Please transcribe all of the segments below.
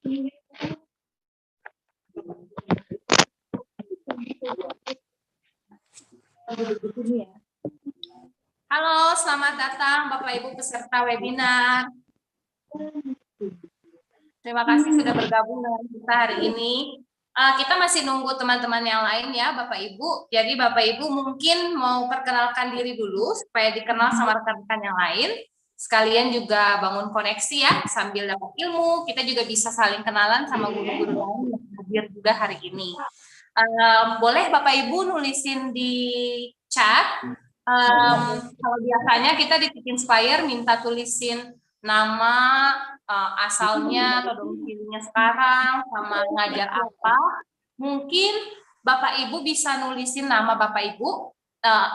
Halo, selamat datang Bapak Ibu peserta webinar. Terima kasih sudah bergabung dengan kita hari ini. Kita masih nunggu teman-teman yang lain ya Bapak Ibu. Jadi Bapak Ibu mungkin mau perkenalkan diri dulu supaya dikenal sama rekan-rekan yang lain. Sekalian juga bangun koneksi ya sambil dapat ilmu. Kita juga bisa saling kenalan sama guru-guru lain yang hadir juga hari ini. Boleh Bapak Ibu nulisin di chat. Kalau biasanya kita di Teachnspire minta tulisin nama, asalnya atau domisilinya sekarang, sama ngajar apa. Mungkin Bapak Ibu bisa nulisin nama Bapak Ibu,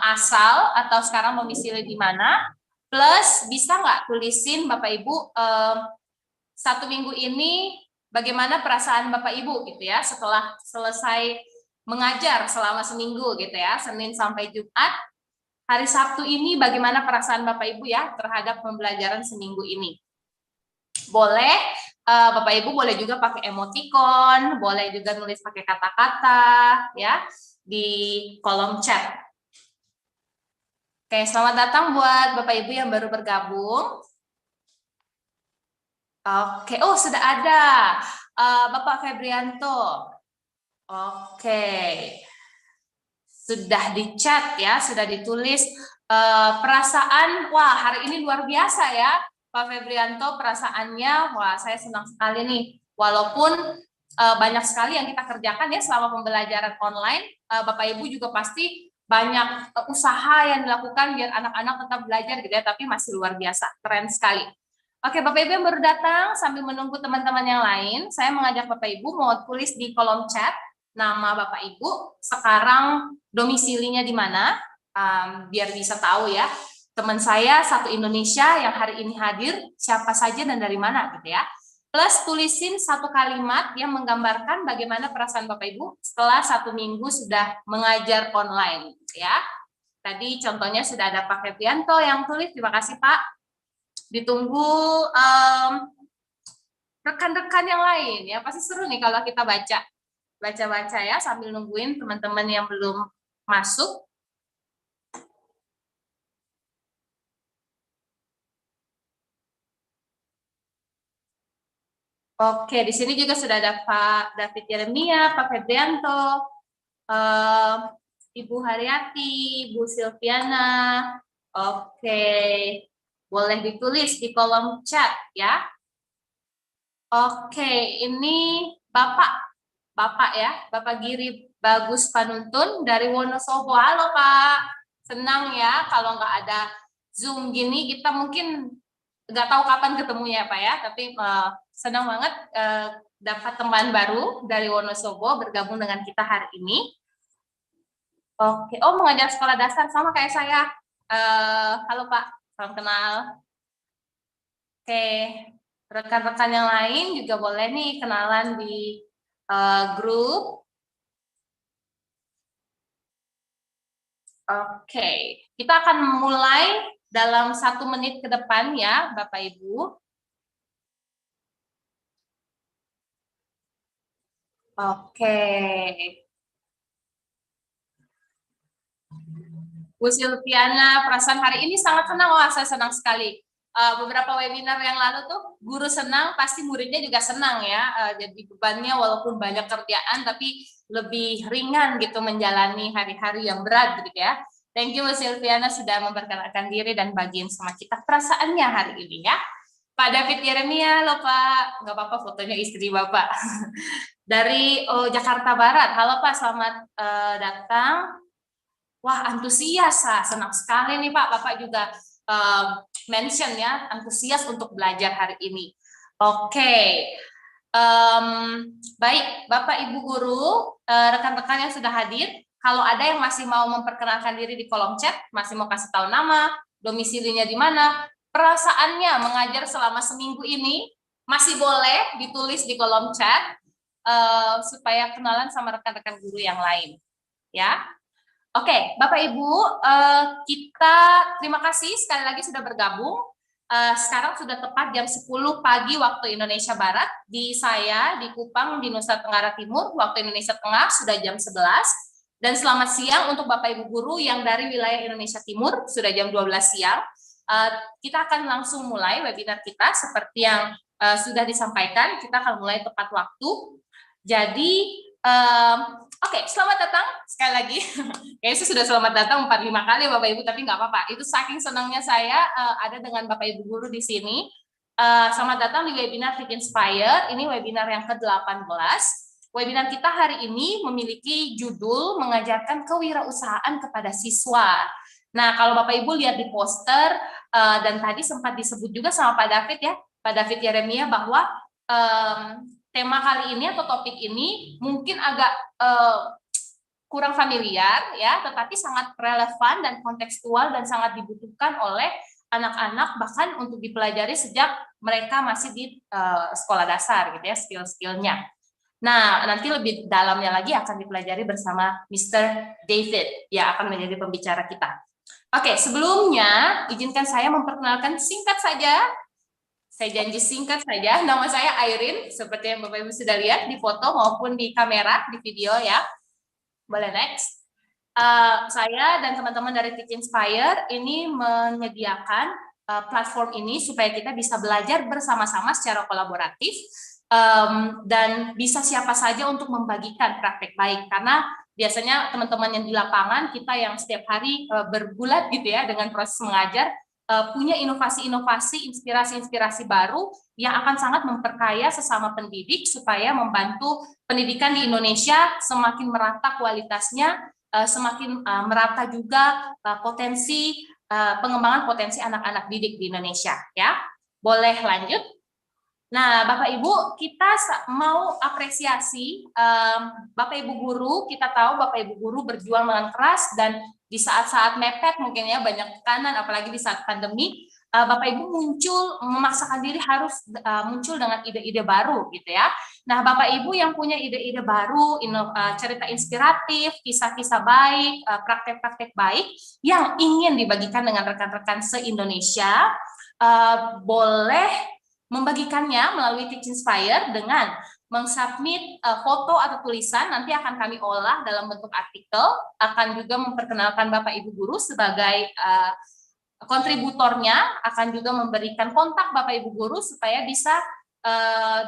asal atau sekarang domisili di mana, plus bisa nggak tulisin Bapak Ibu 1 minggu ini bagaimana perasaan Bapak Ibu gitu ya setelah selesai mengajar selama seminggu gitu ya, Senin sampai Jumat. Hari Sabtu ini bagaimana perasaan Bapak Ibu ya terhadap pembelajaran seminggu ini. Boleh, Bapak Ibu boleh juga pakai emoticon, boleh juga nulis pakai kata-kata ya di kolom chat. Oke, selamat datang buat Bapak Ibu yang baru bergabung. Oke, oh sudah ada Bapak Febrianto. Oke. Sudah di chat ya, sudah ditulis perasaan, wah hari ini luar biasa ya Pak Febrianto, perasaannya, wah saya senang sekali nih, walaupun banyak sekali yang kita kerjakan ya selama pembelajaran online, Bapak Ibu juga pasti banyak usaha yang dilakukan biar anak-anak tetap belajar gitu ya, tapi masih luar biasa, keren sekali. Oke Bapak Ibu yang baru datang, sambil menunggu teman-teman yang lain, saya mengajak Bapak Ibu mau tulis di kolom chat, nama Bapak Ibu, sekarang domisilinya di mana, biar bisa tahu ya, teman saya satu Indonesia yang hari ini hadir, siapa saja dan dari mana gitu ya. Plus tulisin satu kalimat yang menggambarkan bagaimana perasaan Bapak Ibu setelah 1 minggu sudah mengajar online ya. Tadi contohnya sudah ada Pak Febrianto yang tulis, terima kasih Pak. Ditunggu rekan-rekan yang lain ya, pasti seru nih kalau kita baca-baca ya sambil nungguin teman-teman yang belum masuk. Oke, di sini juga sudah ada Pak David Yeremia, Pak Febrianto, Ibu Haryati, Bu Silviana. Oke, boleh ditulis di kolom chat ya. Oke, ini Bapak ya, Bapak Giri Bagus Panuntun dari Wonosobo. Halo Pak, senang ya kalau nggak ada Zoom gini, kita mungkin nggak tahu kapan ketemunya Pak ya, tapi senang banget dapat teman baru dari Wonosobo bergabung dengan kita hari ini. Oke, oh mengajar sekolah dasar sama kayak saya. Halo Pak, salam kenal. Oke, rekan-rekan yang lain juga boleh nih kenalan di grup. Oke, kita akan mulai dalam 1 menit ke depan ya, Bapak Ibu. Oke. Bu Silviana, perasaan hari ini sangat senang, wah saya senang sekali. Beberapa webinar yang lalu tuh guru senang, pasti muridnya juga senang ya. Jadi bebannya walaupun banyak kerjaan, tapi lebih ringan gitu menjalani hari-hari yang berat gitu ya. Thank you Bu Silviana sudah memperkenalkan diri dan bagiin sama kita perasaannya hari ini ya. Pak David Yeremia, loh Pak, nggak apa-apa fotonya istri Bapak. Dari Jakarta Barat, halo Pak, selamat datang. Wah, antusias, senang sekali nih Pak, Bapak juga mention ya, antusias untuk belajar hari ini. Oke, baik Bapak Ibu Guru, rekan-rekan yang sudah hadir, kalau ada yang masih mau memperkenalkan diri di kolom chat, masih mau kasih tahu nama, domisilinya di mana, perasaannya mengajar selama seminggu ini, masih boleh ditulis di kolom chat, supaya kenalan sama rekan-rekan guru yang lain. Ya. Oke, Bapak Ibu, kita terima kasih sekali lagi sudah bergabung. Sekarang sudah tepat jam 10 pagi waktu Indonesia Barat. Di saya, di Kupang, di Nusa Tenggara Timur, waktu Indonesia Tengah sudah jam 11. Dan selamat siang untuk Bapak Ibu Guru yang dari wilayah Indonesia Timur, sudah jam 12 siang. Kita akan langsung mulai webinar kita seperti yang sudah disampaikan. Kita akan mulai tepat waktu. Jadi, oke, selamat datang sekali lagi. Kayaknya sudah selamat datang 4-5 kali Bapak Ibu, tapi nggak apa-apa. Itu saking senangnya saya ada dengan Bapak Ibu Guru di sini. Selamat datang di webinar Teachnspire. Ini webinar yang ke-18. Webinar kita hari ini memiliki judul mengajarkan kewirausahaan kepada siswa. Nah, kalau Bapak Ibu lihat di poster, dan tadi sempat disebut juga sama Pak David ya, Pak David Yeremia, bahwa tema kali ini atau topik ini mungkin agak kurang familiar ya, tetapi sangat relevan dan kontekstual dan sangat dibutuhkan oleh anak-anak, bahkan untuk dipelajari sejak mereka masih di sekolah dasar gitu ya, skill-skillnya. Nah, nanti lebih dalamnya lagi akan dipelajari bersama Mr. David yang akan menjadi pembicara kita. Oke, sebelumnya izinkan saya memperkenalkan singkat saja. Saya janji singkat saja, nama saya Airin, seperti yang Bapak Ibu sudah lihat di foto maupun di kamera, di video ya. Boleh next. Saya dan teman-teman dari Teachnspire ini menyediakan platform ini supaya kita bisa belajar bersama-sama secara kolaboratif, dan bisa siapa saja untuk membagikan praktek baik, karena biasanya teman-teman yang di lapangan, kita yang setiap hari bergulat gitu ya dengan proses mengajar, punya inovasi-inovasi, inspirasi-inspirasi baru yang akan sangat memperkaya sesama pendidik supaya membantu pendidikan di Indonesia semakin merata kualitasnya, semakin merata juga potensi pengembangan potensi anak-anak didik di Indonesia ya. Boleh lanjut. Nah, Bapak Ibu, kita mau apresiasi Bapak Ibu Guru. Kita tahu Bapak Ibu Guru berjuang dengan keras dan di saat-saat mepet mungkin ya, banyak tekanan, apalagi di saat pandemi, Bapak Ibu memaksakan diri harus muncul dengan ide-ide baru gitu ya. Nah, Bapak Ibu yang punya ide-ide baru, cerita inspiratif, kisah-kisah baik, praktek-praktek baik yang ingin dibagikan dengan rekan-rekan se-Indonesia, boleh membagikannya melalui Teachnspire dengan mengsubmit foto atau tulisan, nanti akan kami olah dalam bentuk artikel, akan juga memperkenalkan Bapak Ibu Guru sebagai kontributornya, akan juga memberikan kontak Bapak Ibu Guru supaya bisa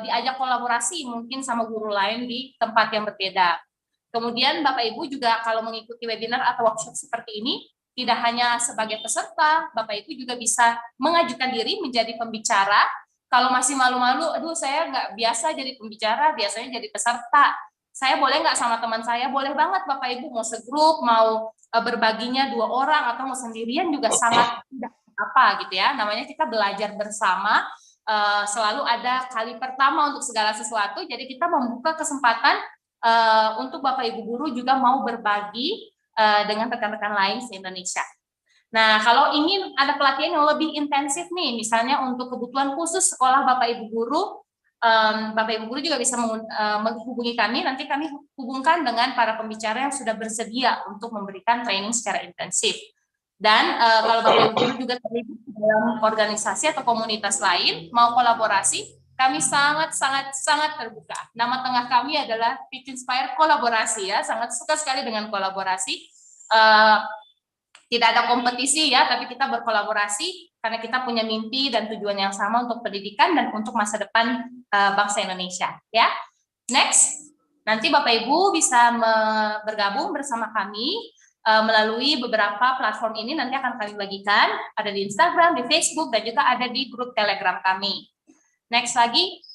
diajak kolaborasi mungkin sama guru lain di tempat yang berbeda. Kemudian Bapak Ibu juga kalau mengikuti webinar atau workshop seperti ini, tidak hanya sebagai peserta, Bapak Ibu juga bisa mengajukan diri menjadi pembicara. Kalau masih malu-malu, aduh saya nggak biasa jadi pembicara, biasanya jadi peserta. Saya boleh nggak sama teman saya? Boleh banget Bapak Ibu, mau segrup, mau berbaginya 2 orang, atau mau sendirian juga sangat tidak apa gitu ya. Namanya kita belajar bersama, selalu ada kali pertama untuk segala sesuatu, jadi kita membuka kesempatan untuk Bapak Ibu Guru juga mau berbagi dengan rekan-rekan lain se-Indonesia. Nah, kalau ingin ada pelatihan yang lebih intensif nih, misalnya untuk kebutuhan khusus sekolah Bapak Ibu Guru, Bapak Ibu Guru juga bisa menghubungi kami, nanti kami hubungkan dengan para pembicara yang sudah bersedia untuk memberikan training secara intensif. Dan kalau Bapak Ibu Guru juga terlibat dalam organisasi atau komunitas lain, mau kolaborasi, kami sangat terbuka. Nama tengah kami adalah Teachnspire Kolaborasi ya, sangat suka sekali dengan kolaborasi. Tidak ada kompetisi ya, tapi kita berkolaborasi karena kita punya mimpi dan tujuan yang sama untuk pendidikan dan untuk masa depan bangsa Indonesia ya. Next, nanti Bapak Ibu bisa bergabung bersama kami melalui beberapa platform ini, nanti akan kami bagikan, ada di Instagram, di Facebook, dan juga ada di grup Telegram kami. Next lagi.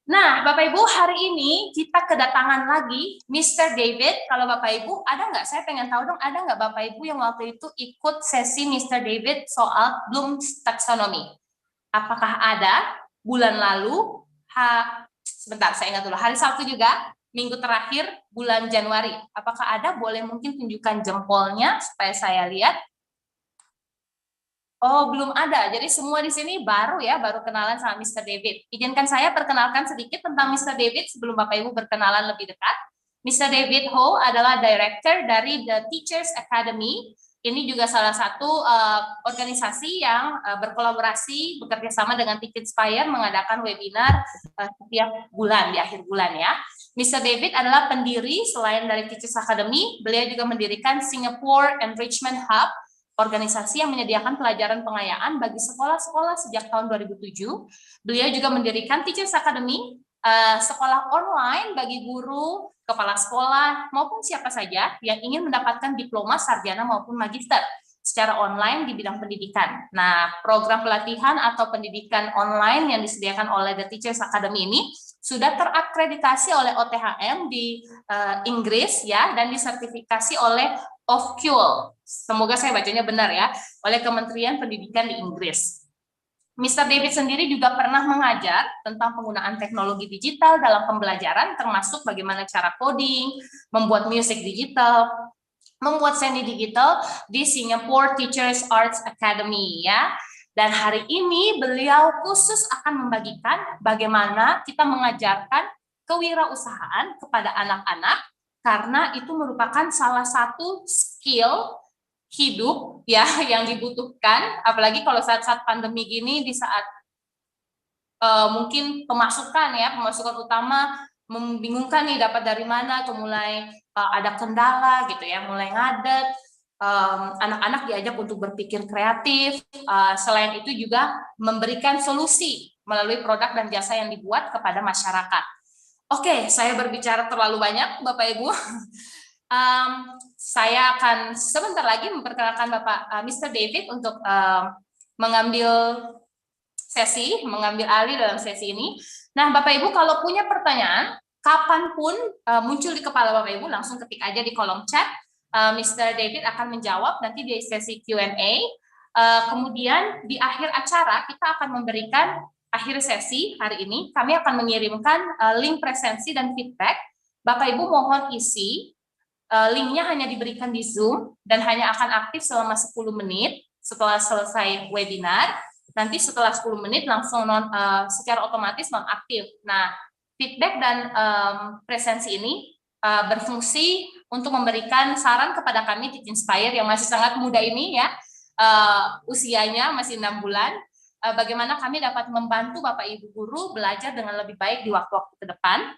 Nah, Bapak Ibu, hari ini kita kedatangan lagi Mr. David. Kalau Bapak Ibu, ada nggak? Saya pengen tahu dong, ada nggak Bapak Ibu yang waktu itu ikut sesi Mr. David soal Bloom's Taxonomy? Apakah ada bulan lalu? Sebentar, saya ingat dulu. Hari Sabtu juga, minggu terakhir bulan Januari. Apakah ada? Boleh mungkin tunjukkan jempolnya supaya saya lihat. Oh, belum ada. Jadi semua di sini baru ya, baru kenalan sama Mr. David. Izinkan saya perkenalkan sedikit tentang Mr. David sebelum Bapak Ibu berkenalan lebih dekat. Mr. David Ho adalah Director dari The Teachers Academy, Ini juga salah satu organisasi yang berkolaborasi, bekerja sama dengan Teachnspire mengadakan webinar setiap bulan, di akhir bulan ya. Mr. David adalah pendiri, selain dari Teachers Academy, beliau juga mendirikan Singapore Enrichment Hub, organisasi yang menyediakan pelajaran pengayaan bagi sekolah-sekolah sejak tahun 2007. Beliau juga mendirikan Teachers Academy, sekolah online bagi guru, kepala sekolah, maupun siapa saja yang ingin mendapatkan diploma, sarjana, maupun magister secara online di bidang pendidikan. Nah, program pelatihan atau pendidikan online yang disediakan oleh The Teachers Academy ini sudah terakreditasi oleh OTHM di Inggris ya, dan disertifikasi oleh OFCUL. Semoga saya bacanya benar ya, oleh Kementerian Pendidikan di Inggris. Mr. David sendiri juga pernah mengajar tentang penggunaan teknologi digital dalam pembelajaran, termasuk bagaimana cara coding, membuat musik digital, membuat seni digital di Singapore Teachers Arts Academy ya. Dan hari ini beliau khusus akan membagikan bagaimana kita mengajarkan kewirausahaan kepada anak-anak, karena itu merupakan salah satu skill hidup ya yang dibutuhkan, apalagi kalau saat-saat pandemi gini, di saat mungkin pemasukan utama membingungkan nih, dapat dari mana, atau mulai ada kendala gitu ya, mulai ngadet. Anak-anak diajak untuk berpikir kreatif, selain itu juga memberikan solusi melalui produk dan jasa yang dibuat kepada masyarakat. Oke, saya berbicara terlalu banyak Bapak Ibu. Saya akan sebentar lagi memperkenalkan Bapak Mr. David untuk mengambil alih dalam sesi ini. Nah, Bapak Ibu kalau punya pertanyaan, kapanpun muncul di kepala Bapak Ibu, langsung ketik aja di kolom chat. Mr. David akan menjawab nanti di sesi Q&A. Kemudian di akhir acara kita akan memberikan, akhir sesi hari ini, kami akan mengirimkan link presensi dan feedback. Bapak Ibu mohon isi. Linknya hanya diberikan di Zoom dan hanya akan aktif selama 10 menit setelah selesai webinar. Nanti setelah 10 menit langsung secara otomatis nonaktif. Nah, feedback dan presensi ini berfungsi untuk memberikan saran kepada kami Teachnspire yang masih sangat muda ini ya, usianya masih 6 bulan, bagaimana kami dapat membantu Bapak Ibu guru belajar dengan lebih baik di waktu-waktu ke depan,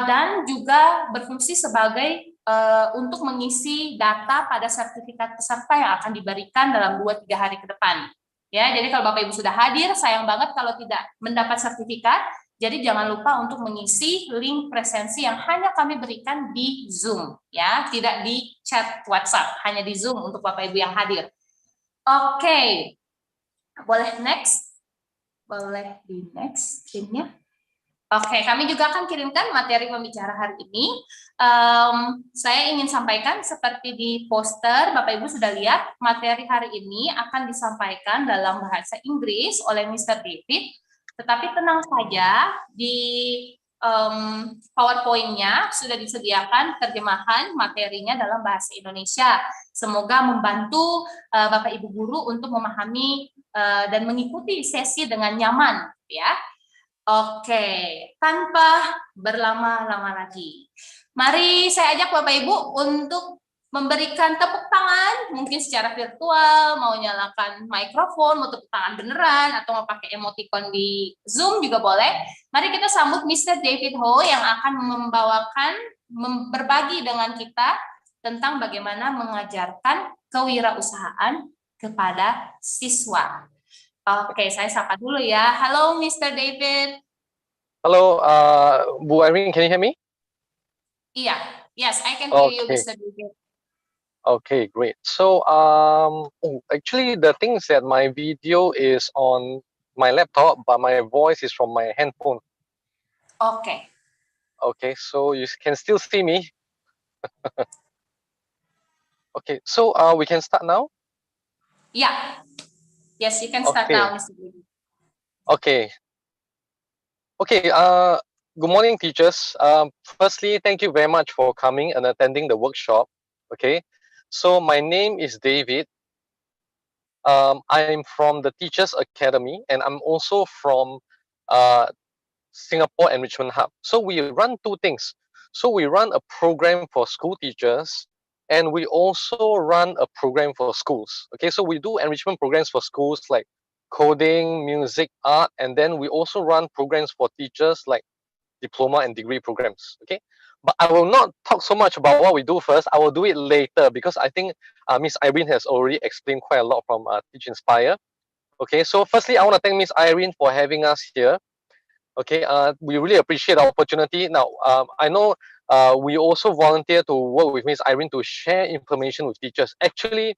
dan juga berfungsi sebagai untuk mengisi data pada sertifikat peserta yang akan diberikan dalam 2-3 hari ke depan. Ya, jadi kalau Bapak Ibu sudah hadir, sayang banget kalau tidak mendapat sertifikat. Jadi jangan lupa untuk mengisi link presensi yang hanya kami berikan di Zoom, ya, tidak di chat WhatsApp, hanya di Zoom untuk Bapak Ibu yang hadir. Oke, boleh next, boleh di next screen-nya. Oke, kami juga akan kirimkan materi pembicara hari ini. Saya ingin sampaikan seperti di poster, Bapak Ibu sudah lihat, materi hari ini akan disampaikan dalam bahasa Inggris oleh Mr. David, tetapi tenang saja, di PowerPoint-nya sudah disediakan terjemahan materinya dalam bahasa Indonesia. Semoga membantu Bapak Ibu guru untuk memahami dan mengikuti sesi dengan nyaman, ya. Oke, tanpa berlama-lama lagi, mari saya ajak Bapak Ibu untuk memberikan tepuk tangan, mungkin secara virtual, mau nyalakan mikrofon, mau tepuk tangan beneran, atau mau pakai emoticon di Zoom juga boleh. Mari kita sambut Mr. David Ho yang akan berbagi dengan kita tentang bagaimana mengajarkan kewirausahaan kepada siswa. Oke, saya sapa dulu ya. Halo, Mr. David. Halo, Bu Irene, can you hear me? Iya, yes, I can hear you, Mr. David. Okay, great. So, actually, the thing is that my video is on my laptop, but my voice is from my handphone. Okay. Okay, so you can still see me. Okay, so we can start now? Yeah. Yes, you can start now, Mr. David. Okay. Okay, good morning, teachers. Firstly, thank you very much for coming and attending the workshop. Okay, so my name is David. I'm from the Teachers Academy, and I'm also from Singapore Enrichment Hub. So we run two things. So we run a program for school teachers, and we also run a program for schools. Okay, so we do enrichment programs for schools like coding, music, art, and then we also run programs for teachers like diploma and degree programs. Okay, but I will not talk so much about what we do first. I will do it later because I think Miss Irene has already explained quite a lot from Teachnspire. Okay, so firstly, I want to thank Miss Irene for having us here. Okay, we really appreciate the opportunity. Now, I know we also volunteer to work with Miss Irene to share information with teachers. Actually,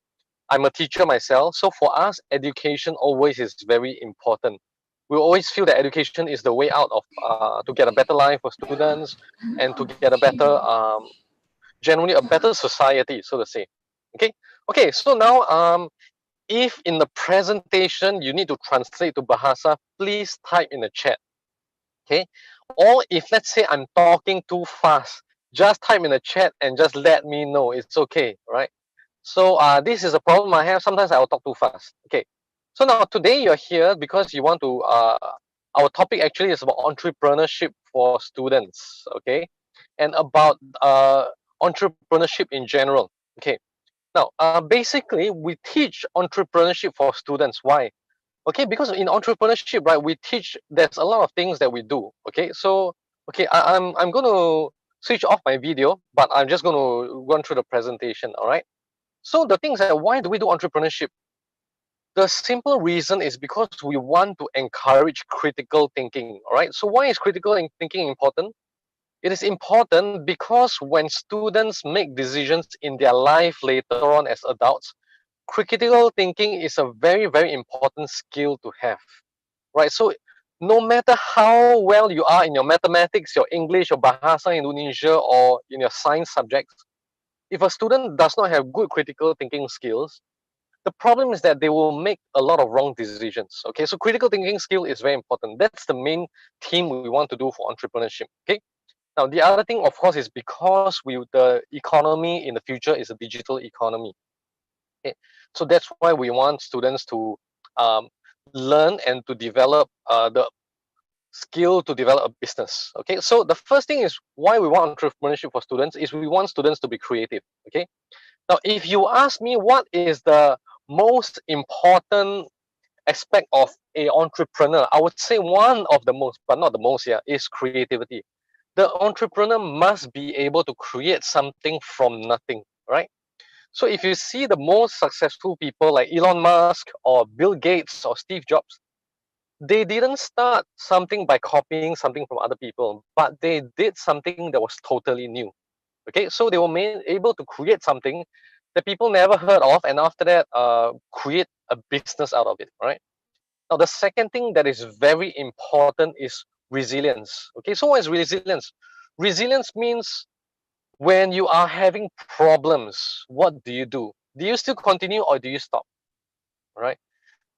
I'm a teacher myself, so for us, education always is very important. We always feel that education is the way out of to get a better life for students and to get a better, generally a better society, so to say. Okay, okay. So now, if in the presentation you need to translate to Bahasa, please type in the chat. Okay, or if let's say I'm talking too fast, just type in the chat and just let me know. It's okay, right? So this is a problem I have. Sometimes I will talk too fast. Okay, so now today you're here because you want to our topic actually is about entrepreneurship for students. Okay, and about entrepreneurship in general. Okay, now basically we teach entrepreneurship for students. Why? Okay, because in entrepreneurship, right, we teach, there's a lot of things that we do. Okay, so okay, I'm going to switch off my video, but I'm just going to run through the presentation. All right, so the things that, why do we do entrepreneurship? The simple reason is because we want to encourage critical thinking. All right, so why is critical thinking important? It is important because when students make decisions in their life later on as adults, critical thinking is a very important skill to have, right? So no matter how well you are in your mathematics, your English, your Bahasa Indonesia, or in your science subjects, if a student does not have good critical thinking skills, the problem is that they will make a lot of wrong decisions. Okay, so critical thinking skill is very important. That's the main theme we want to do for entrepreneurship. Okay, now the other thing, of course, is because the economy in the future is a digital economy. Okay, so that's why we want students to um, learn and to develop the skill to develop a business. Okay, so the first thing is why we want entrepreneurship for students is we want students to be creative. Okay, now if you ask me what is the most important aspect of a entrepreneur, I would say one of the most, but not the most, yeah, is creativity. The entrepreneur must be able to create something from nothing, right? So if you see the most successful people like Elon Musk or Bill Gates or Steve Jobs, they didn't start something by copying something from other people, but they did something that was totally new. Okay, so they were able to create something that people never heard of, and after that, create a business out of it. Right. Now, the second thing that is very important is resilience. Okay, so what is resilience? Resilience means when you are having problems, what do you do? Do you still continue or do you stop? Right.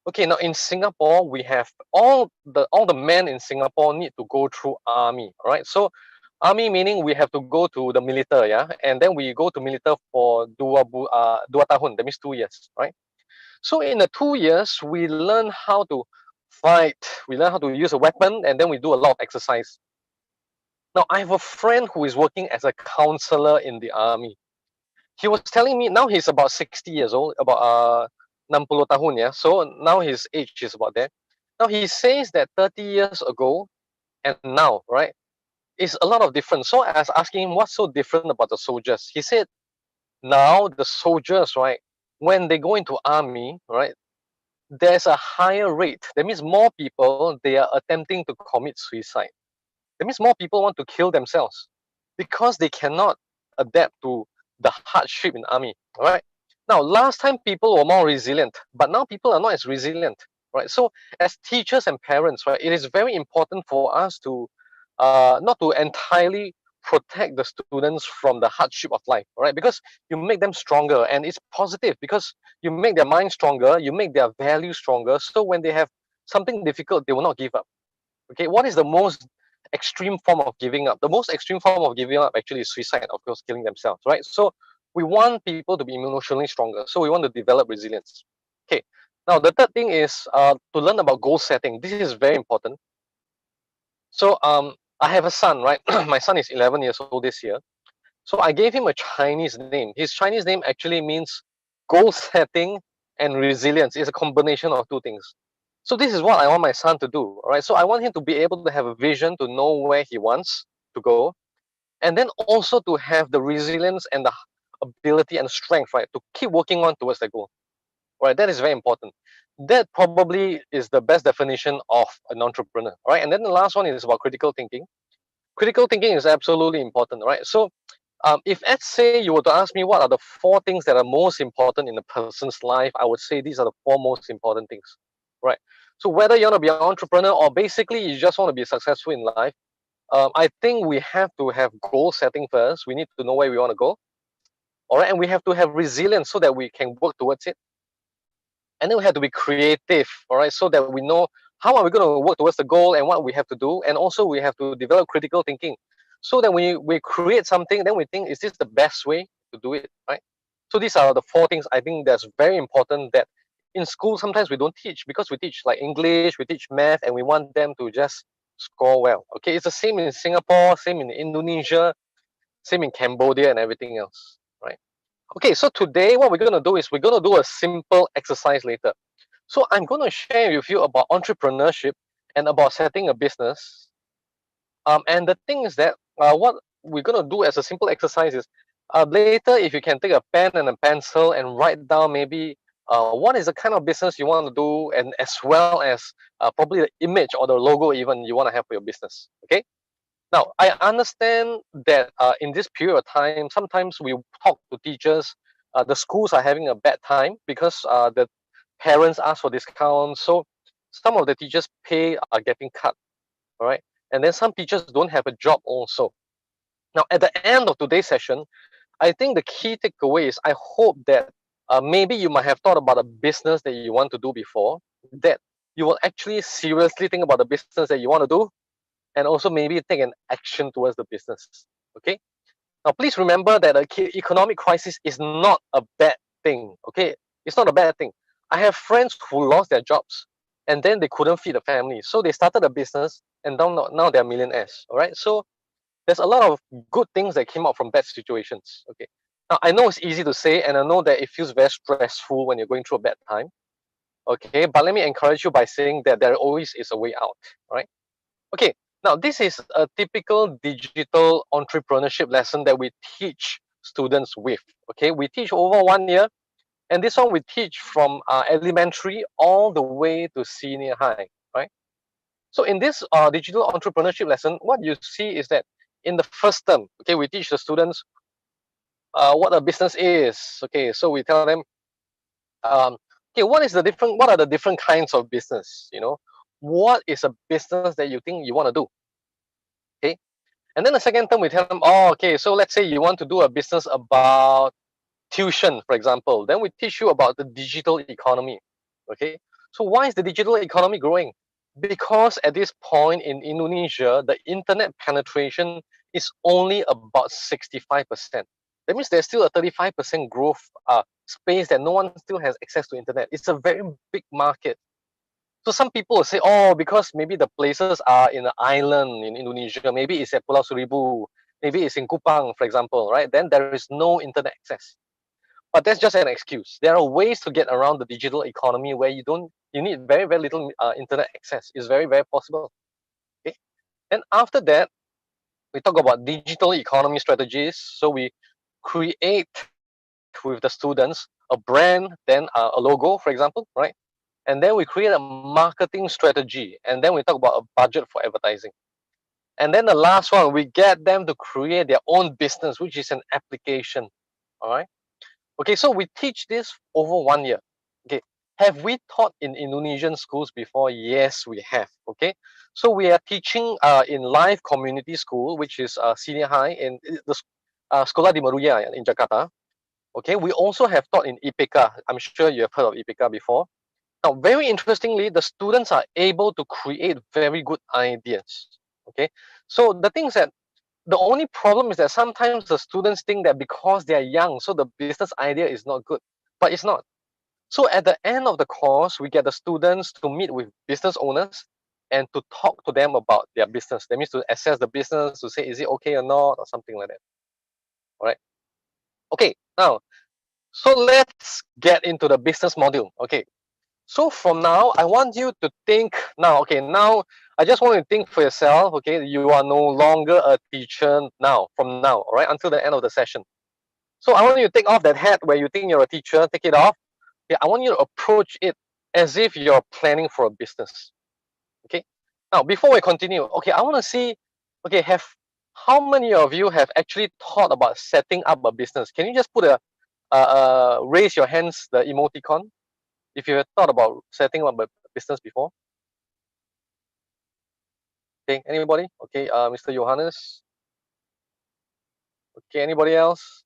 Okay, now in Singapore, we have all the men in Singapore need to go through army, right? So army meaning we have to go to the military, yeah, and then we go to military for dua tahun, that means 2 years, right? So in the 2 years, we learn how to fight, we learn how to use a weapon, and then we do a lot of exercise. Now I have a friend who is working as a counselor in the army. He was telling me now he's about 60 years old, about 60 tahun, yeah. So now his age is about there. Now he says that 30 years ago and now, right, is a lot of difference. So I was asking him what's so different about the soldiers. He said now the soldiers, right, when they go into army, right, there's a higher rate. That means more people they are attempting to commit suicide. That means more people want to kill themselves because they cannot adapt to the hardship in army. All right. Now, last time people were more resilient, but now people are not as resilient. Right. So, as teachers and parents, right, it is very important for us to not to entirely protect the students from the hardship of life. Right. Because you make them stronger, and it's positive because you make their mind stronger, you make their values stronger. So when they have something difficult, they will not give up. Okay, what is the most extreme form of giving up? The most extreme form of giving up actually is suicide, of course, killing themselves, right? So we want people to be emotionally stronger. So we want to develop resilience. Okay, now the third thing is to learn about goal setting. This is very important. So I have a son, right? My son is 11 years old this year. So I gave him a Chinese name. His Chinese name actually means goal setting and resilience. It's a combination of two things. So this is what I want my son to do. All right. So I want him to be able to have a vision, to know where he wants to go, and then also to have the resilience and the ability and strength, right, to keep working on towards the goal. All right. That is very important. That probably is the best definition of an entrepreneur. All right. And then the last one is about critical thinking. Critical thinking is absolutely important, right? So if let's say you were to ask me what are the four things that are most important in a person's life, I would say these are the four most important things, right? So whether you want to be an entrepreneur or basically you just want to be successful in life, I think we have to have goal setting first. We need to know where we want to go, all right, and we have to have resilience so that we can work towards it. And then we have to be creative, all right, so that we know how are we going to work towards the goal and what we have to do. And also we have to develop critical thinking so that when we create something, then we think, is this the best way to do it, right? So these are the four things I think that's very important that in school sometimes we don't teach, because we teach like English, we teach math, and we want them to just score well. Okay, it's the same in Singapore, same in Indonesia, same in Cambodia and everything else, right? Okay, so today what we're going to do is we're going to do a simple exercise later. So I'm going to share with you about entrepreneurship and about setting a business. And the thing is that what we're going to do as a simple exercise is later, if you can take a pen and a pencil and write down maybe what is the kind of business you want to do, and as well as probably the image or the logo even you want to have for your business. Okay. Now, I understand that in this period of time, sometimes we talk to teachers. The schools are having a bad time because the parents ask for discounts. So some of the teachers' pay are getting cut, all right? And then some teachers don't have a job also. Now, at the end of today's session, I think the key takeaway is I hope that maybe you might have thought about a business that you want to do before, that you will actually seriously think about the business that you want to do, and also maybe take an action towards the business. Okay. Now, please remember that the economic crisis is not a bad thing. Okay, it's not a bad thing. I have friends who lost their jobs and then they couldn't feed the family, so they started a business and now they're millionaires. All right, so there's a lot of good things that came out from bad situations. Okay. Now I know it's easy to say, and I know that it feels very stressful when you're going through a bad time. Okay, but let me encourage you by saying that there always is a way out. All right. Okay, now this is a typical digital entrepreneurship lesson that we teach students with. Okay, we teach over 1 year, and this one we teach from elementary all the way to senior high, right? So in this digital entrepreneurship lesson, what you see is that in the first term, okay, we teach the students what a business is. Okay, so we tell them, okay, what are the different kinds of business? You know, what is a business that you think you want to do? Okay. And then the second term, we tell them, oh, okay, so let's say you want to do a business about tuition, for example. Then we teach you about the digital economy. Okay. So why is the digital economy growing? Because at this point in Indonesia, the internet penetration is only about 65%. That means there's still a 35% growth space that no one still has access to internet. It's a very big market. So some people will say, oh, because maybe the places are in an island in Indonesia, maybe it's at Pulau Seribu, maybe it's in Kupang, for example, right? Then there is no internet access. But that's just an excuse. There are ways to get around the digital economy where you need very, very little internet access. It's very, very possible. Okay. And after that, we talk about digital economy strategies. So we create with the students a brand, then a logo, for example, right? And then we create a marketing strategy, and then we talk about a budget for advertising. And then the last one, we get them to create their own business, which is an application. All right. Okay, so we teach this over 1 year. Okay. Have we taught in Indonesian schools before? Yes, we have. Okay. So we are teaching in live community school, which is senior high in the Sekolah di Meruya in Jakarta. Okay. We also have taught in IPK. I'm sure you have heard of IPK before. Now, very interestingly, the students are able to create very good ideas. Okay, so the thing is that the only problem is that sometimes the students think that because they are young, so the business idea is not good, but it's not. So at the end of the course, we get the students to meet with business owners and to talk to them about their business. That means to assess the business, to say, is it okay or not, or something like that. All Okay, now, so let's get into the business module. Okay, so from now, I want you to think now. Okay, now I just want you to think for yourself. Okay, you are no longer a teacher now, from now, all right, until the end of the session. So I want you to take off that hat where you think you're a teacher, take it off. Okay, I want you to approach it as if you're planning for a business. Okay, now before we continue, okay, I want to see, okay, how many of you have actually thought about setting up a business? Can you just put raise your hands, the emoticon, if you have thought about setting up a business before? Okay, anybody? Okay, Mr. Johannes. Okay, anybody else?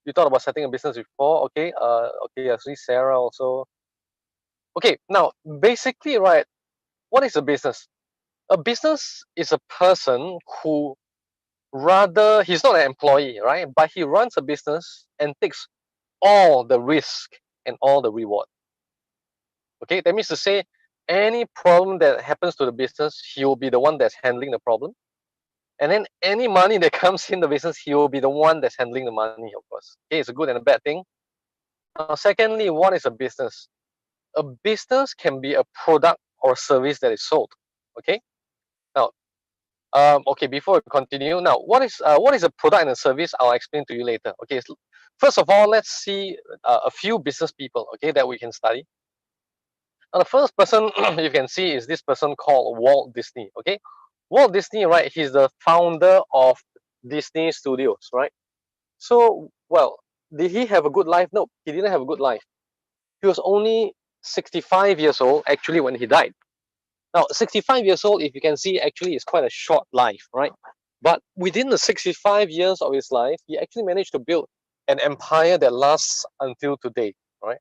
You thought about setting a business before? Okay, okay, I see Sarah also. Okay, now basically, right, what is a business? A business is a person who rather he's not an employee, right? But he runs a business and takes all the risk and all the reward. Okay, that means to say any problem that happens to the business, he will be the one that's handling the problem. And then any money that comes in the business, he will be the one that's handling the money, of course. Okay, it's a good and a bad thing. Now, secondly, what is a business? A business can be a product or service that is sold. Okay. Now, okay, before we continue, now what is a product and a service? I'll explain to you later. Okay, so first of all, let's see a few business people, okay, that we can study. Now, the first person you can see is this person called Walt Disney. Okay, Walt Disney, right? He's the founder of Disney Studios, right? So, well, did he have a good life? No, he didn't have a good life. He was only 65 years old actually when he died. Now, 65 years old, if you can see, actually is quite a short life, right? But within the 65 years of his life, he actually managed to build an empire that lasts until today, right?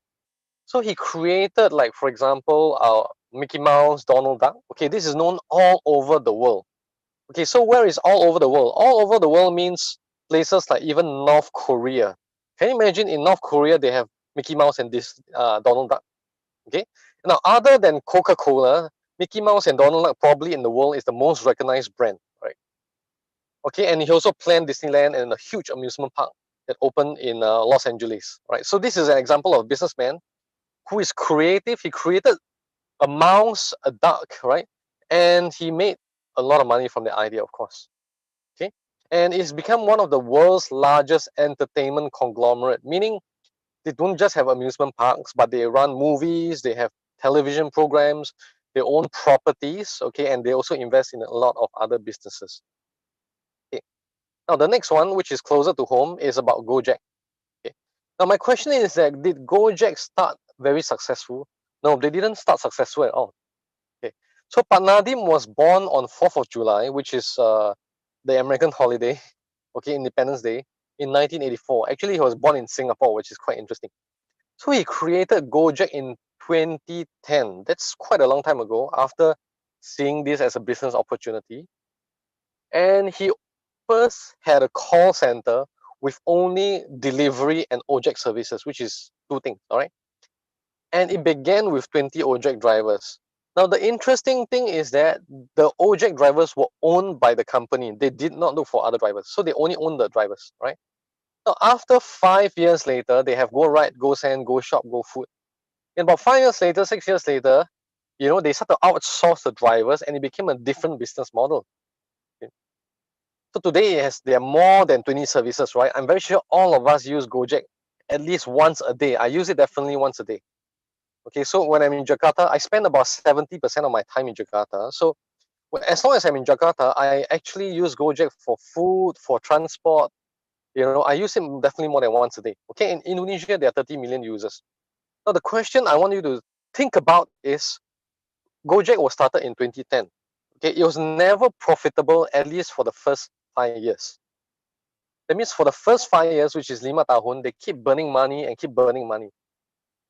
So he created, like, for example, Mickey Mouse, Donald Duck. Okay, this is known all over the world. Okay, so where is all over the world? All over the world means places like even North Korea. Can you imagine in North Korea they have Mickey Mouse and this Donald Duck? Okay, now other than Coca-Cola, Mickey Mouse and Donald Duck probably in the world is the most recognized brand, right? Okay, and he also planned Disneyland and a huge amusement park that opened in Los Angeles, right? So this is an example of a businessman who is creative. He created a mouse, a duck, right? And he made a lot of money from the idea, of course. Okay, and it's become one of the world's largest entertainment conglomerate, meaning they don't just have amusement parks, but they run movies, they have television programs, they own properties, okay, and they also invest in a lot of other businesses. Okay. Now the next one, which is closer to home, is about Gojek. Okay. Now my question is that did Gojek start very successful? No, they didn't start successful at all. Okay. So Pak Nadim was born on 4th of July, which is the American holiday, okay, Independence Day, in 1984. Actually, he was born in Singapore, which is quite interesting. So he created Gojek in 2010. That's quite a long time ago after seeing this as a business opportunity. And he first had a call center with only delivery and OJEK services, which is two things, all right? And it began with 20 OJEK drivers. Now, the interesting thing is that the OJEK drivers were owned by the company. They did not look for other drivers. So they only owned the drivers, right? Now, after 5 years later, they have Go Ride, Go Send, Go Shop, Go Food. And about 5 years later, 6 years later, they started to outsource the drivers and it became a different business model. Okay. So today there are more than 20 services, right? I'm very sure all of us use Gojek at least once a day. I use it definitely once a day. Okay, so when I'm in Jakarta, I spend about 70% of my time in Jakarta. So as long as I'm in Jakarta, I actually use Gojek for food, for transport. I use it definitely more than once a day. Okay, in Indonesia, there are 30 million users. Now, the question I want you to think about is Gojek was started in 2010. Okay, it was never profitable, at least for the first 5 years. That means for the first 5 years, which is 5 tahun, they keep burning money and keep burning money.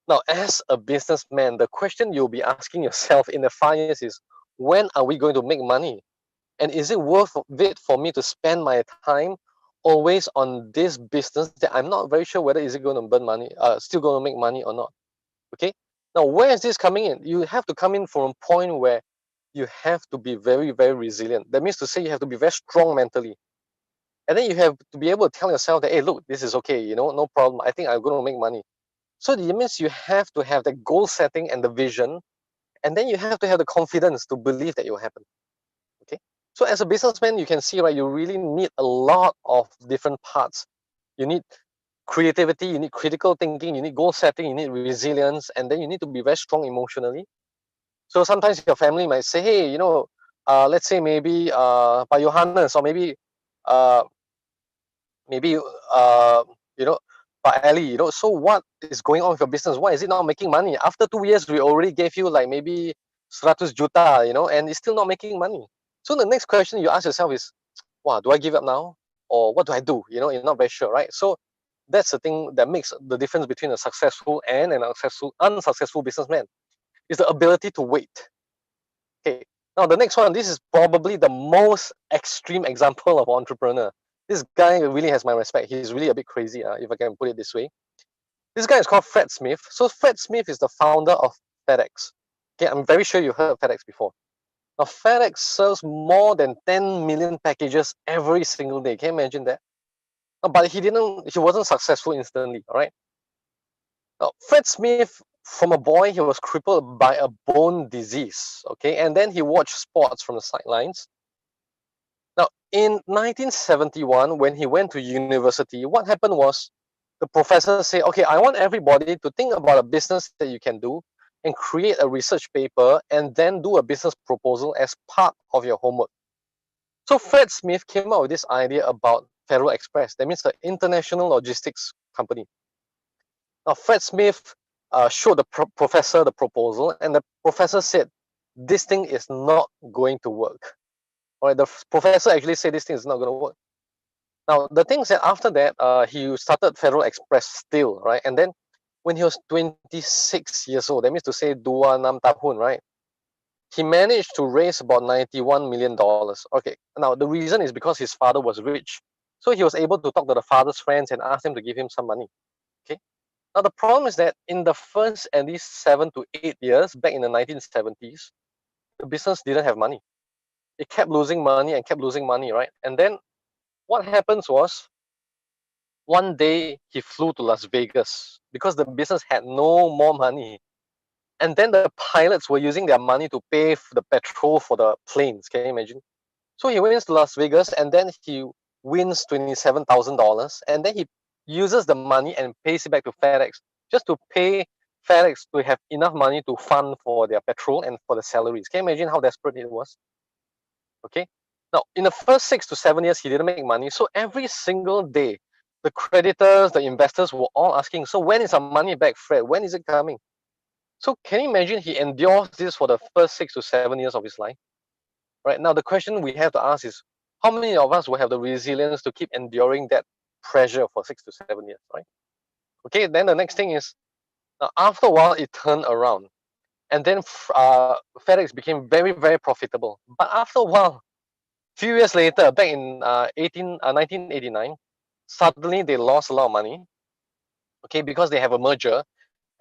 Now, as a businessman, the question you'll be asking yourself in the 5 years is, when are we going to make money? And is it worth it for me to spend my time always on this business that I'm not very sure whether is it going to burn money, still going to make money or not? Okay. Now, where is this coming in? You have to come in from a point where you have to be very, very resilient. That means to say you have to be very strong mentally. And then you have to be able to tell yourself that, hey, look, this is okay, you know, no problem. I think I'm going to make money. So it means you have to have the goal setting and the vision, and then you have to have the confidence to believe that it will happen. Okay. So as a businessman, you can see, right, you really need a lot of different parts. You need creativity, you need critical thinking, you need goal setting, you need resilience, and then you need to be very strong emotionally. So sometimes your family might say, hey, you know, let's say maybe by Johannes, or uh, maybe you know, by Ali, you know, so what is going on with your business? Why is it not making money? After 2 years, we already gave you like maybe 100 juta, you know, and it's still not making money. So the next question you ask yourself is, wow, do I give up now? Or what do I do? You know, you're not very sure, right? So that's the thing that makes the difference between a successful and an unsuccessful businessman, is the ability to wait. Okay. Now the next one, this is probably the most extreme example of entrepreneur. This guy really has my respect. He's really a bit crazy, if I can put it this way. This guy is called Fred Smith. So Fred Smith is the founder of FedEx. Okay, I'm very sure you heard of FedEx before. Now FedEx serves more than 10 million packages every single day. Can you imagine that? But he wasn't successful instantly, all right? Now, Fred Smith, from a boy, he was crippled by a bone disease, okay? And then he watched sports from the sidelines. Now, in 1971, when he went to university, what happened was the professor said, okay, I want everybody to think about a business that you can do and create a research paper and then do a business proposal as part of your homework. So Fred Smith came up with this idea about Federal Express. That means the international logistics company. Now, Fred Smith showed the professor the proposal, and the professor said, this thing is not going to work. All right, the professor actually said this thing is not going to work. Now, the thing is that after that, he started Federal Express still, right? And then when he was 26 years old, that means to say 26 tahun, right? He managed to raise about $91 million. Okay, now the reason is because his father was rich. So he was able to talk to the father's friends and ask them to give him some money. Okay. Now the problem is that in the first at least 7 to 8 years, back in the 1970s, the business didn't have money. It kept losing money and kept losing money, right? And then what happens was, one day he flew to Las Vegas because the business had no more money. And then the pilots were using their money to pay for the petrol for the planes. Can you imagine? So he went to Las Vegas and then he wins $27,000. And then he uses the money and pays it back to FedEx just to pay FedEx to have enough money to fund for their petrol and for the salaries. Can you imagine how desperate it was? Okay. Now, in the first 6 to 7 years, he didn't make money. So every single day, the creditors, the investors were all asking, so when is our money back, Fred? When is it coming? So can you imagine he endures this for the first 6 to 7 years of his life? Right now, the question we have to ask is, how many of us will have the resilience to keep enduring that pressure for 6 to 7 years, right? Okay, then the next thing is, now after a while, it turned around. And then FedEx became very, very profitable. But after a while, few years later, back in 1989, suddenly they lost a lot of money, okay, because they have a merger.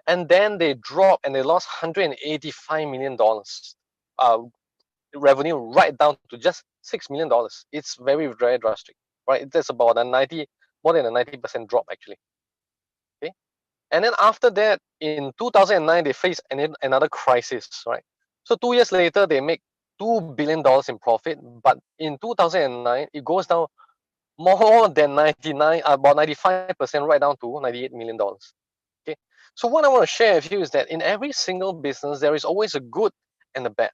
And then they dropped and they lost $185 million revenue right down to just $6 million. It's very, very drastic, right? That's about more than a 90% drop actually. Okay. And then after that, in 2009, they faced another crisis, right? So 2 years later, they make $2 billion in profit. But in 2009, it goes down more than about 95%, right down to $98 million. Okay. So what I want to share with you is that in every single business, there is always a good and a bad.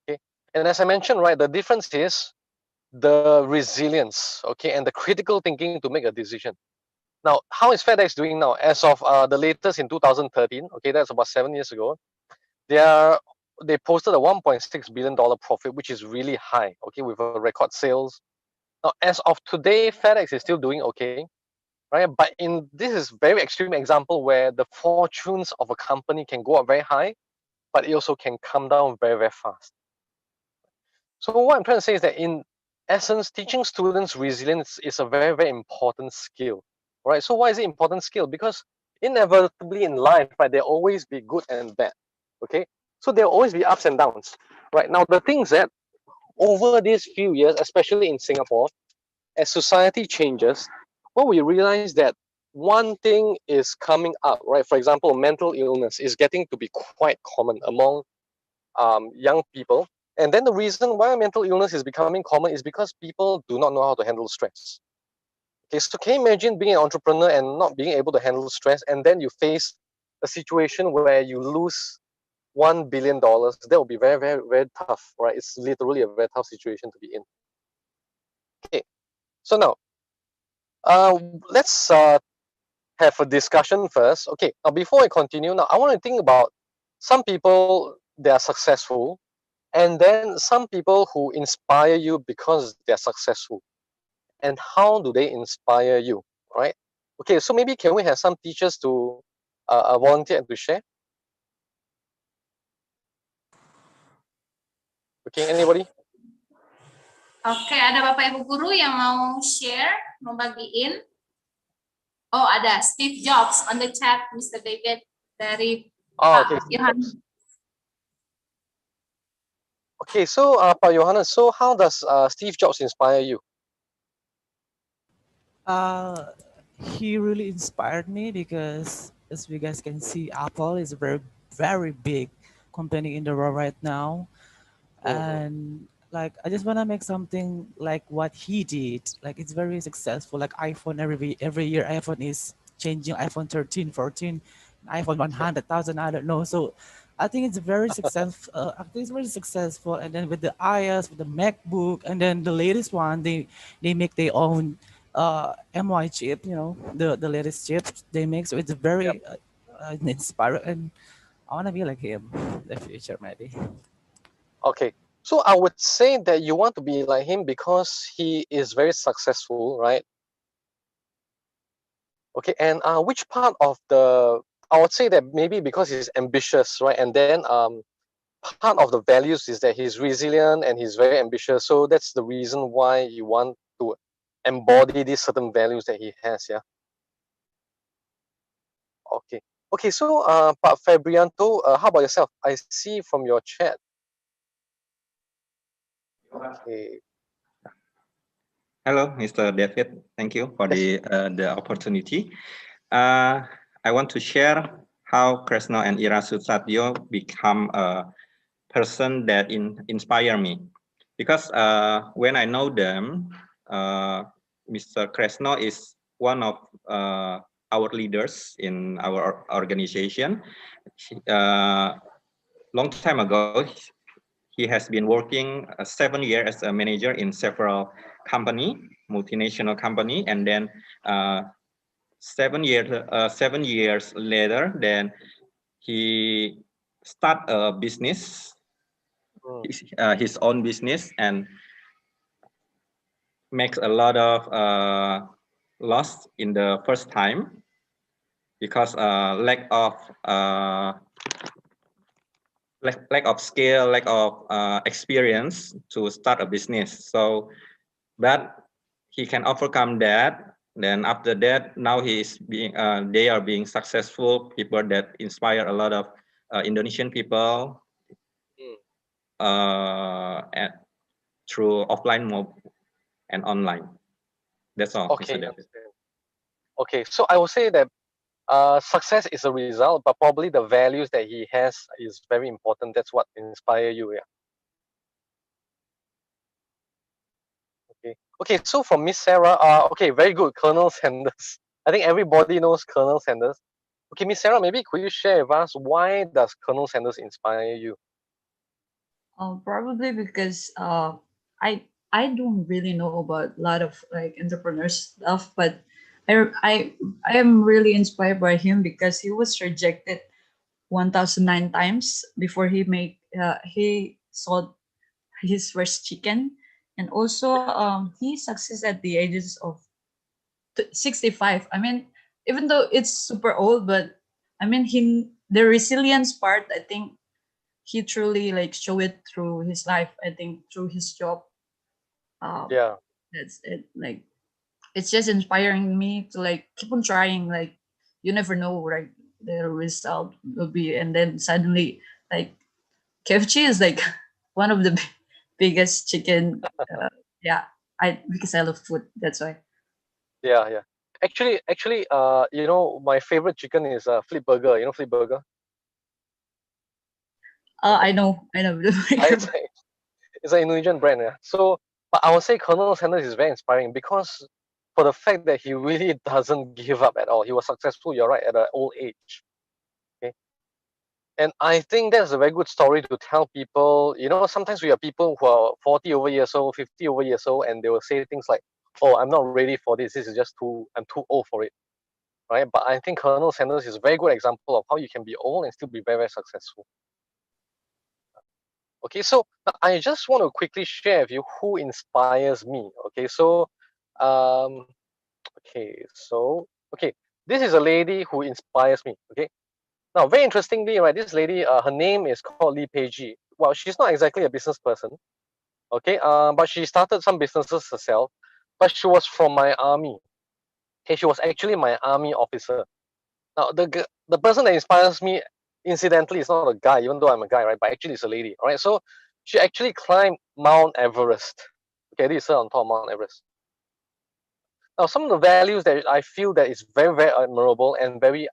Okay. And as I mentioned, right, the difference is the resilience, okay, and the critical thinking to make a decision. Now, how is FedEx doing now? As of the latest in 2013, okay, that's about 7 years ago, they posted a $1.6 billion profit, which is really high, okay, with a record sales. Now, as of today, FedEx is still doing okay, right? But this is very extreme example where the fortunes of a company can go up very high, but it also can come down very, very fast. So what I'm trying to say is that in essence, teaching students resilience is a very, very important skill, right? So why is it important skill? Because inevitably in life, right, there'll always be good and bad, okay? So there'll always be ups and downs, right? Now, the things that over these few years, especially in Singapore, as society changes, what we realize that one thing is coming up, right? For example, mental illness is getting to be quite common among young people. And then the reason why mental illness is becoming common is because people do not know how to handle stress. Okay, so can you imagine being an entrepreneur and not being able to handle stress, and then you face a situation where you lose $1 billion? That will be very, very, very tough, right? It's literally a very tough situation to be in. Okay, so now let's have a discussion first. Okay, now before I continue, now I want to think about some people that are successful, and then some people who inspire you because they're successful. And how do they inspire you, right? Okay, so maybe can we have some teachers to volunteer and to share? Okay, anybody? Oke, ada Bapak Ibu guru yang mau share, mau bagiin. Oh, ada Steve Jobs on the chat, Mr. David dari Oh, Pak okay. Yohanes. Okay, so Pak Johannes, so how does Steve Jobs inspire you? He really inspired me because, as you guys can see, Apple is a very, very big company in the world right now. And like, I just want to make something like what he did. Like, it's very successful. Like iPhone, every year iPhone is changing, iPhone 13, 14, iPhone 100,000, I don't know. So I think it's very successful. I think it's very successful. And then with the iOS, with the MacBook, and then the latest one, they make their own MY chip, you know, the latest chips they make. So it's very inspiring. And I want to be like him in the future, maybe. Okay, so I would say that you want to be like him because he is very successful, right? Okay, and which part of the, I would say that maybe because he's ambitious, right? And then part of the values is that he's resilient and he's very ambitious. So that's the reason why you want to embody these certain values that he has, yeah? Okay. Okay, so Pak Fabrianto, how about yourself? I see from your chat. Okay. Hello, Mr. David. Thank you for the opportunity. I want to share how Kresno and Ira Sutsatyo become a person that inspire me. Because when I know them, Mr. Kresno is one of our leaders in our organization. Long time ago, he has been working 7 years as a manager in several multinational company, and then 7 years later, then he start a business, his own business, and makes a lot of loss in the first time because lack of skill, lack of experience to start a business. So, but he can overcome that. Then after that, now they are being successful people that inspire a lot of Indonesian people through offline and online. That's all. Okay. Okay, so I would say that success is a result, but probably the values that he has is very important. That's what inspire you, yeah. Okay. Okay, so from Miss Sarah, okay, very good, Colonel Sanders. I think everybody knows Colonel Sanders. Okay, Miss Sarah, maybe could you share with us why does Colonel Sanders inspire you? Probably because I don't really know about a lot of like entrepreneur stuff, but I am really inspired by him because he was rejected 1,009 times before he sold his first chicken, and also he succeeds at the ages of 65. I mean, even though it's super old, but I mean the resilience part, I think he truly like show it through his life. I think through his job. Yeah. That's it. Like it's just inspiring me to like keep on trying. Like you never know, like the result will be, and then suddenly like KFC is like one of the biggest chicken. Yeah, because I love food. That's why. Yeah, yeah. Actually, you know, my favorite chicken is Flip Burger. You know Flip Burger? I know. It's it's an Indonesian brand. Yeah. So, but I would say Colonel Sanders is very inspiring because for the fact that he really doesn't give up at all. He was successful. You're right, at an old age. Okay. And I think that's a very good story to tell people. You know, sometimes we have people who are 40 over years old, 50 over years old, and they will say things like, "Oh, I'm not ready for this. This is just I'm too old for it." Right? But I think Colonel Sanders is a very good example of how you can be old and still be very, very successful. Okay, so I just want to quickly share with you who inspires me. Okay, so um, okay, this is a lady who inspires me. Okay, now very interestingly, right, this lady, her name is called Lee Pei-ji. Well, she's not exactly a business person. Okay, but she started some businesses herself, but she was from my army. Okay, she was actually my army officer. Now, the person that inspires me, incidentally, is not a guy, even though I'm a guy, right? But actually, it's a lady, all right? So she actually climbed Mount Everest. Okay, this is her on top of Mount Everest. Now, some of the values that I feel that is very, very admirable and very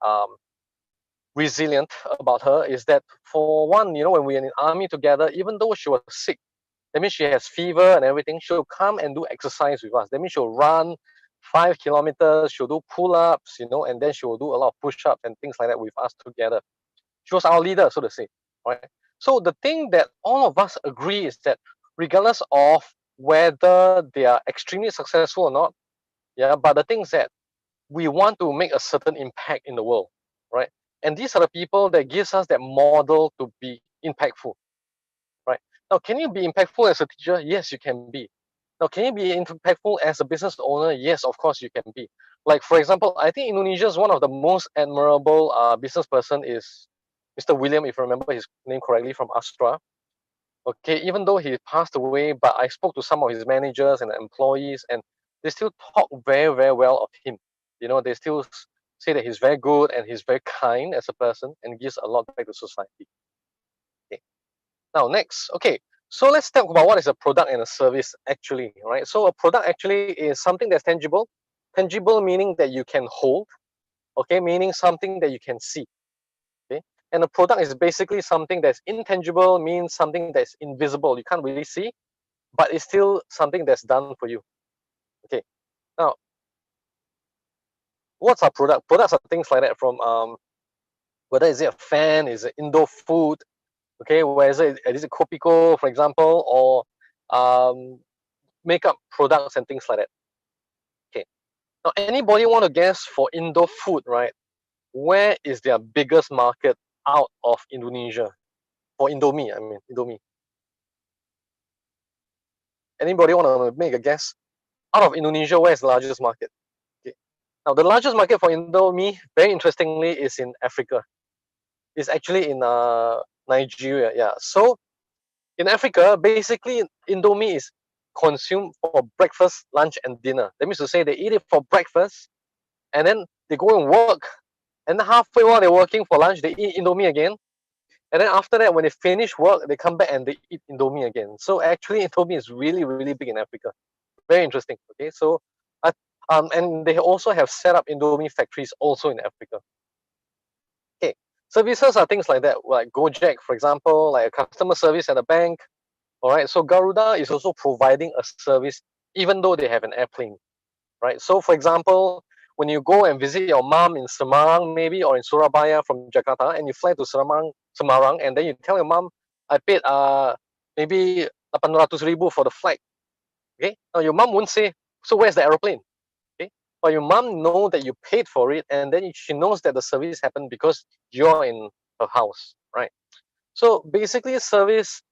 resilient about her is that, for one, you know, when we're in the army together, even though she was sick, that means she has fever and everything, she'll come and do exercise with us. That means she'll run 5 kilometers, she'll do pull-ups, you know, and then she will do a lot of push-ups and things like that with us together. She was our leader, so to say, right? So the thing that all of us agree is that regardless of whether they are extremely successful or not, yeah, but the thing is that we want to make a certain impact in the world, right? And these are the people that gives us that model to be impactful, right? Now, can you be impactful as a teacher? Yes, you can be. Now, can you be impactful as a business owner? Yes, of course you can be. Like, for example, I think Indonesia is one of the most admirable business person is Mr. William, if you remember his name correctly, from Astra. Okay, even though he passed away, but I spoke to some of his managers and employees, and they still talk very, very well of him. You know, they still say that he's very good and he's very kind as a person and gives a lot back to society. Okay. Now, next, okay, so let's talk about what is a product and a service actually, right? So a product actually is something that's tangible. Tangible meaning that you can hold, okay, meaning something that you can see, okay? And a product is basically something that's intangible, means something that's invisible, you can't really see, but it's still something that's done for you, okay? Now, what's our product? Products are things like that, from whether is it a fan, is it indoor food, okay, whether is it Kopiko, for example, or makeup products and things like that. Okay. Now, anybody want to guess for indoor food, right? Where is their biggest market out of Indonesia? For Indomie, I mean, Indomie. Anybody want to make a guess? Out of Indonesia, where is the largest market? Okay. Now, the largest market for Indomie, very interestingly, is in Africa. It's actually in Nigeria, yeah. So, in Africa, basically, Indomie is consumed for breakfast, lunch, and dinner. That means to say they eat it for breakfast, and then they go and work, and halfway while they're working for lunch, they eat Indomie again, and then after that, when they finish work, they come back and they eat Indomie again. So actually, Indomie is really, really big in Africa. Very interesting. Okay, so and they also have set up Indomie factories also in Africa. Okay, services are things like that, like Gojek, for example, like a customer service at a bank. All right, so Garuda is also providing a service even though they have an airplane, right? So for example, when you go and visit your mom in Semarang maybe, or in Surabaya from Jakarta, and you fly to Semarang, and then you tell your mom, I paid maybe 800,000 for the flight. Okay, now your mom won't say, so where's the aeroplane? Okay, but your mom know that you paid for it, and then she knows that the service happened because you're in her house, right? So basically, services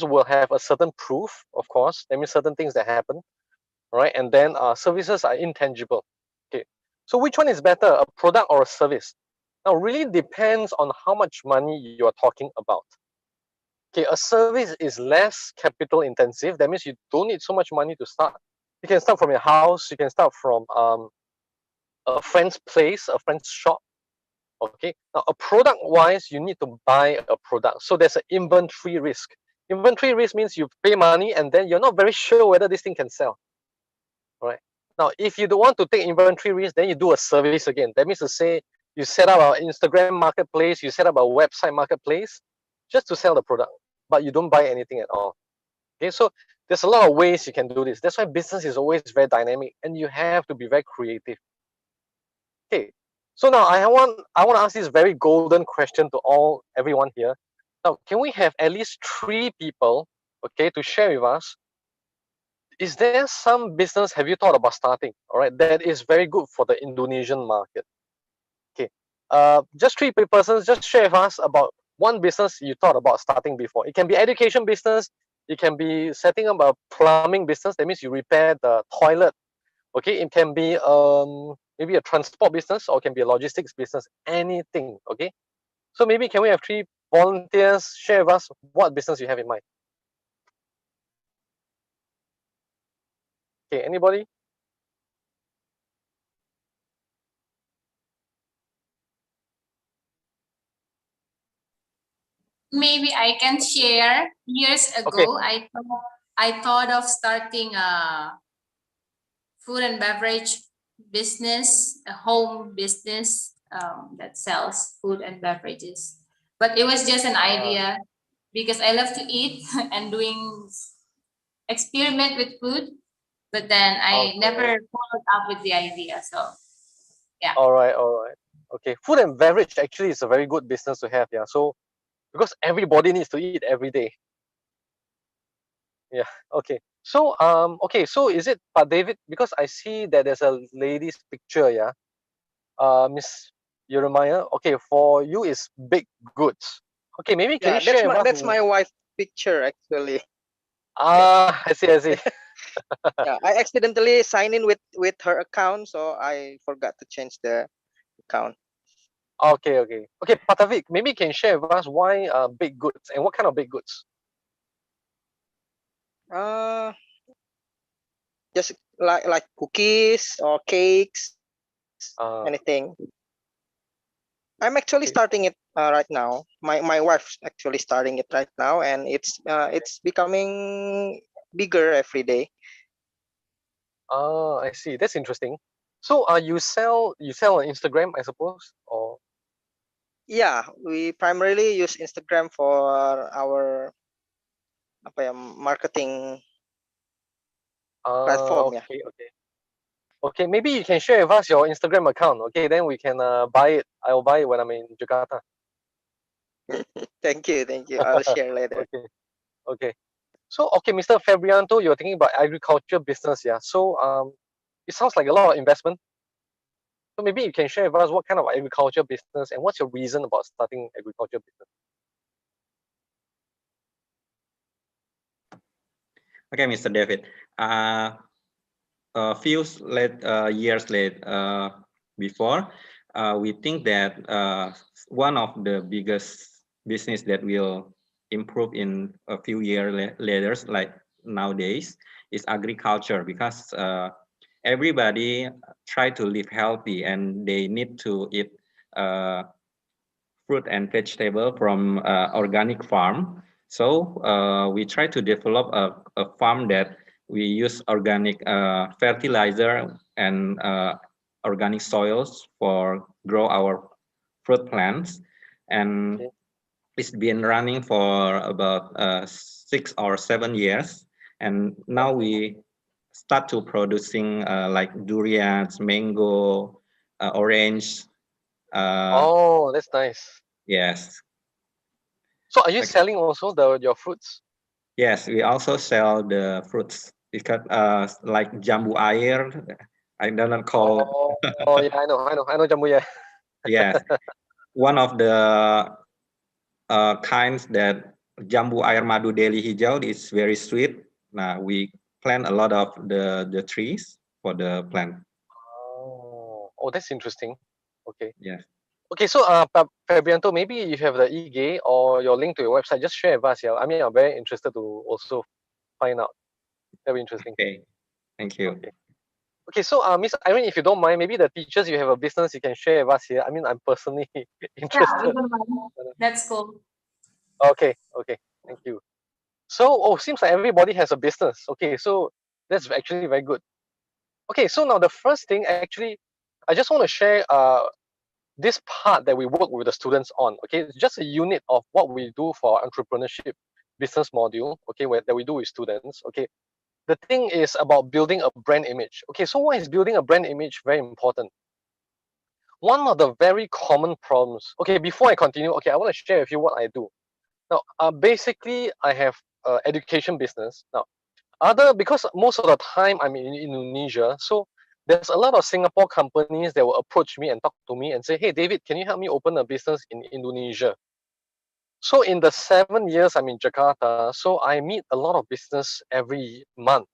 will have a certain proof, of course. That means certain things that happen, right? And then services are intangible. Okay, so which one is better, a product or a service? Now, really depends on how much money you are talking about. Okay, a service is less capital intensive. That means you don't need so much money to start. You can start from your house. You can start from a friend's place, a friend's shop. Okay, now a product wise, you need to buy a product. So there's an inventory risk. Inventory risk means you pay money and then you're not very sure whether this thing can sell. Right. Now, if you don't want to take inventory risk, then you do a service again. That means to say you set up our Instagram marketplace, you set up a website marketplace just to sell the product, but you don't buy anything at all. Okay, so there's a lot of ways you can do this. That's why business is always very dynamic and you have to be very creative. Okay, so now I want to ask this very golden question to everyone here. Now, can we have at least 3 people, okay, to share with us? Is there some business have you thought about starting? All right, that is very good for the Indonesian market. Okay, just 3 persons, just share with us about one business you thought about starting before. It can be education business. It can be setting up a plumbing business. That means you repair the toilet. Okay, it can be maybe a transport business or it can be a logistics business. Anything. Okay, so maybe can we have 3 volunteers share with us what business you have in mind? Okay, anybody? Maybe I can share. Years ago, Okay. I thought of starting a food and beverage business, a home business that sells food and beverages. But it was just an idea because I love to eat and doing experiment with food. But then I never followed up with the idea. So yeah. All right. Okay, food and beverage actually is a very good business to have. Yeah. So because everybody needs to eat every day. Yeah. Okay. So okay. So is it, but David? Because I see that there's a lady's picture. Yeah. Miss Jeremiah. Okay. For you is big goods. Okay. Maybe can Yeah, you share with us? that's my wife's picture actually. I see. I see. Yeah, I accidentally signed in with her account, so I forgot to change the account. Okay. Patavik, maybe you can share with us why big goods and what kind of big goods? Uh, just like cookies or cakes, anything. I'm actually starting it right now. My wife's actually starting it right now, and it's becoming bigger every day. I see. That's interesting. So you sell on Instagram, I suppose, or? Yeah, we primarily use Instagram for our marketing platform. Yeah. Okay, maybe you can share with us your Instagram account. Okay, then we can buy it. I will buy it when I'm in Jakarta. Thank you. I'll share later. Okay. So okay, Mr. Fabrianto, you're thinking about agriculture business, yeah. So it sounds like a lot of investment. So maybe you can share with us what kind of agriculture business and what's your reason about starting agriculture business? Okay, Mr. David. A few years before, we think that one of the biggest business that will improve in a few years later, like nowadays, is agriculture, because everybody try to live healthy and they need to eat fruit and vegetable from organic farm. So we try to develop a farm that we use organic fertilizer and organic soils for grow our fruit plants. And it's been running for about 6 or 7 years. And now we start to producing like durians, mango, orange. Oh, that's nice. Yes. So are you selling also your fruits? Yes, we also sell the fruits because like jambu air, I don't call. Oh yeah, I know jambu, yeah. Yes, one of the kinds that jambu air madu deli hijau is very sweet. Now we plant a lot of the trees for the plant. Oh, that's interesting. Okay. Yes. Okay, so Fabrianto, maybe you have the e-gay or your link to your website. Just share with us. Yeah, I mean, I'm very interested to also find out. That'll be interesting. Okay, thank you. Okay, so Miss Irene, if you don't mind, maybe the teachers, you have a business you can share with us here. I mean, I'm personally interested. Yeah, that's cool. Okay, thank you. So, oh, seems like everybody has a business. Okay, so that's actually very good. Okay, so now the first thing, actually, I just want to share this part that we work with the students on. Okay, it's just a unit of what we do for our entrepreneurship business module. Okay, that we do with students. Okay, the thing is about building a brand image. Okay, so why is building a brand image very important? One of the very common problems. Okay, before I continue, okay, I want to share with you what I do. Now, basically, I have education business. Now, because most of the time I'm in Indonesia, so there's a lot of Singapore companies that will approach me and talk to me and say, hey, David, can you help me open a business in Indonesia? So in the 7 years I'm in Jakarta, so I meet a lot of business every month.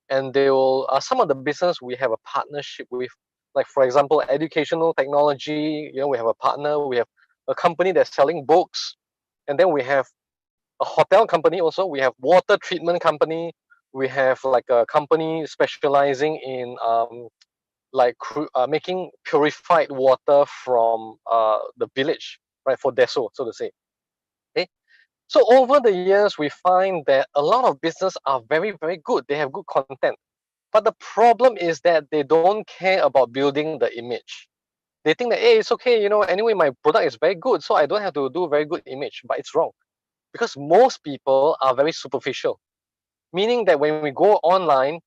And they will, some of the business we have a partnership with, like for example, educational technology, we have a partner, we have a company that's selling books, and then we have a hotel company also, we have water treatment company, we have like a company specializing in making purified water from the village, right, for Deso, so to say. Okay, so over the years we find that a lot of business are very, very good, they have good content, but the problem is that they don't care about building the image. They think that, hey, it's okay, anyway my product is very good, so I don't have to do very good image. But it's wrong, because most people are very superficial, meaning that when we go online,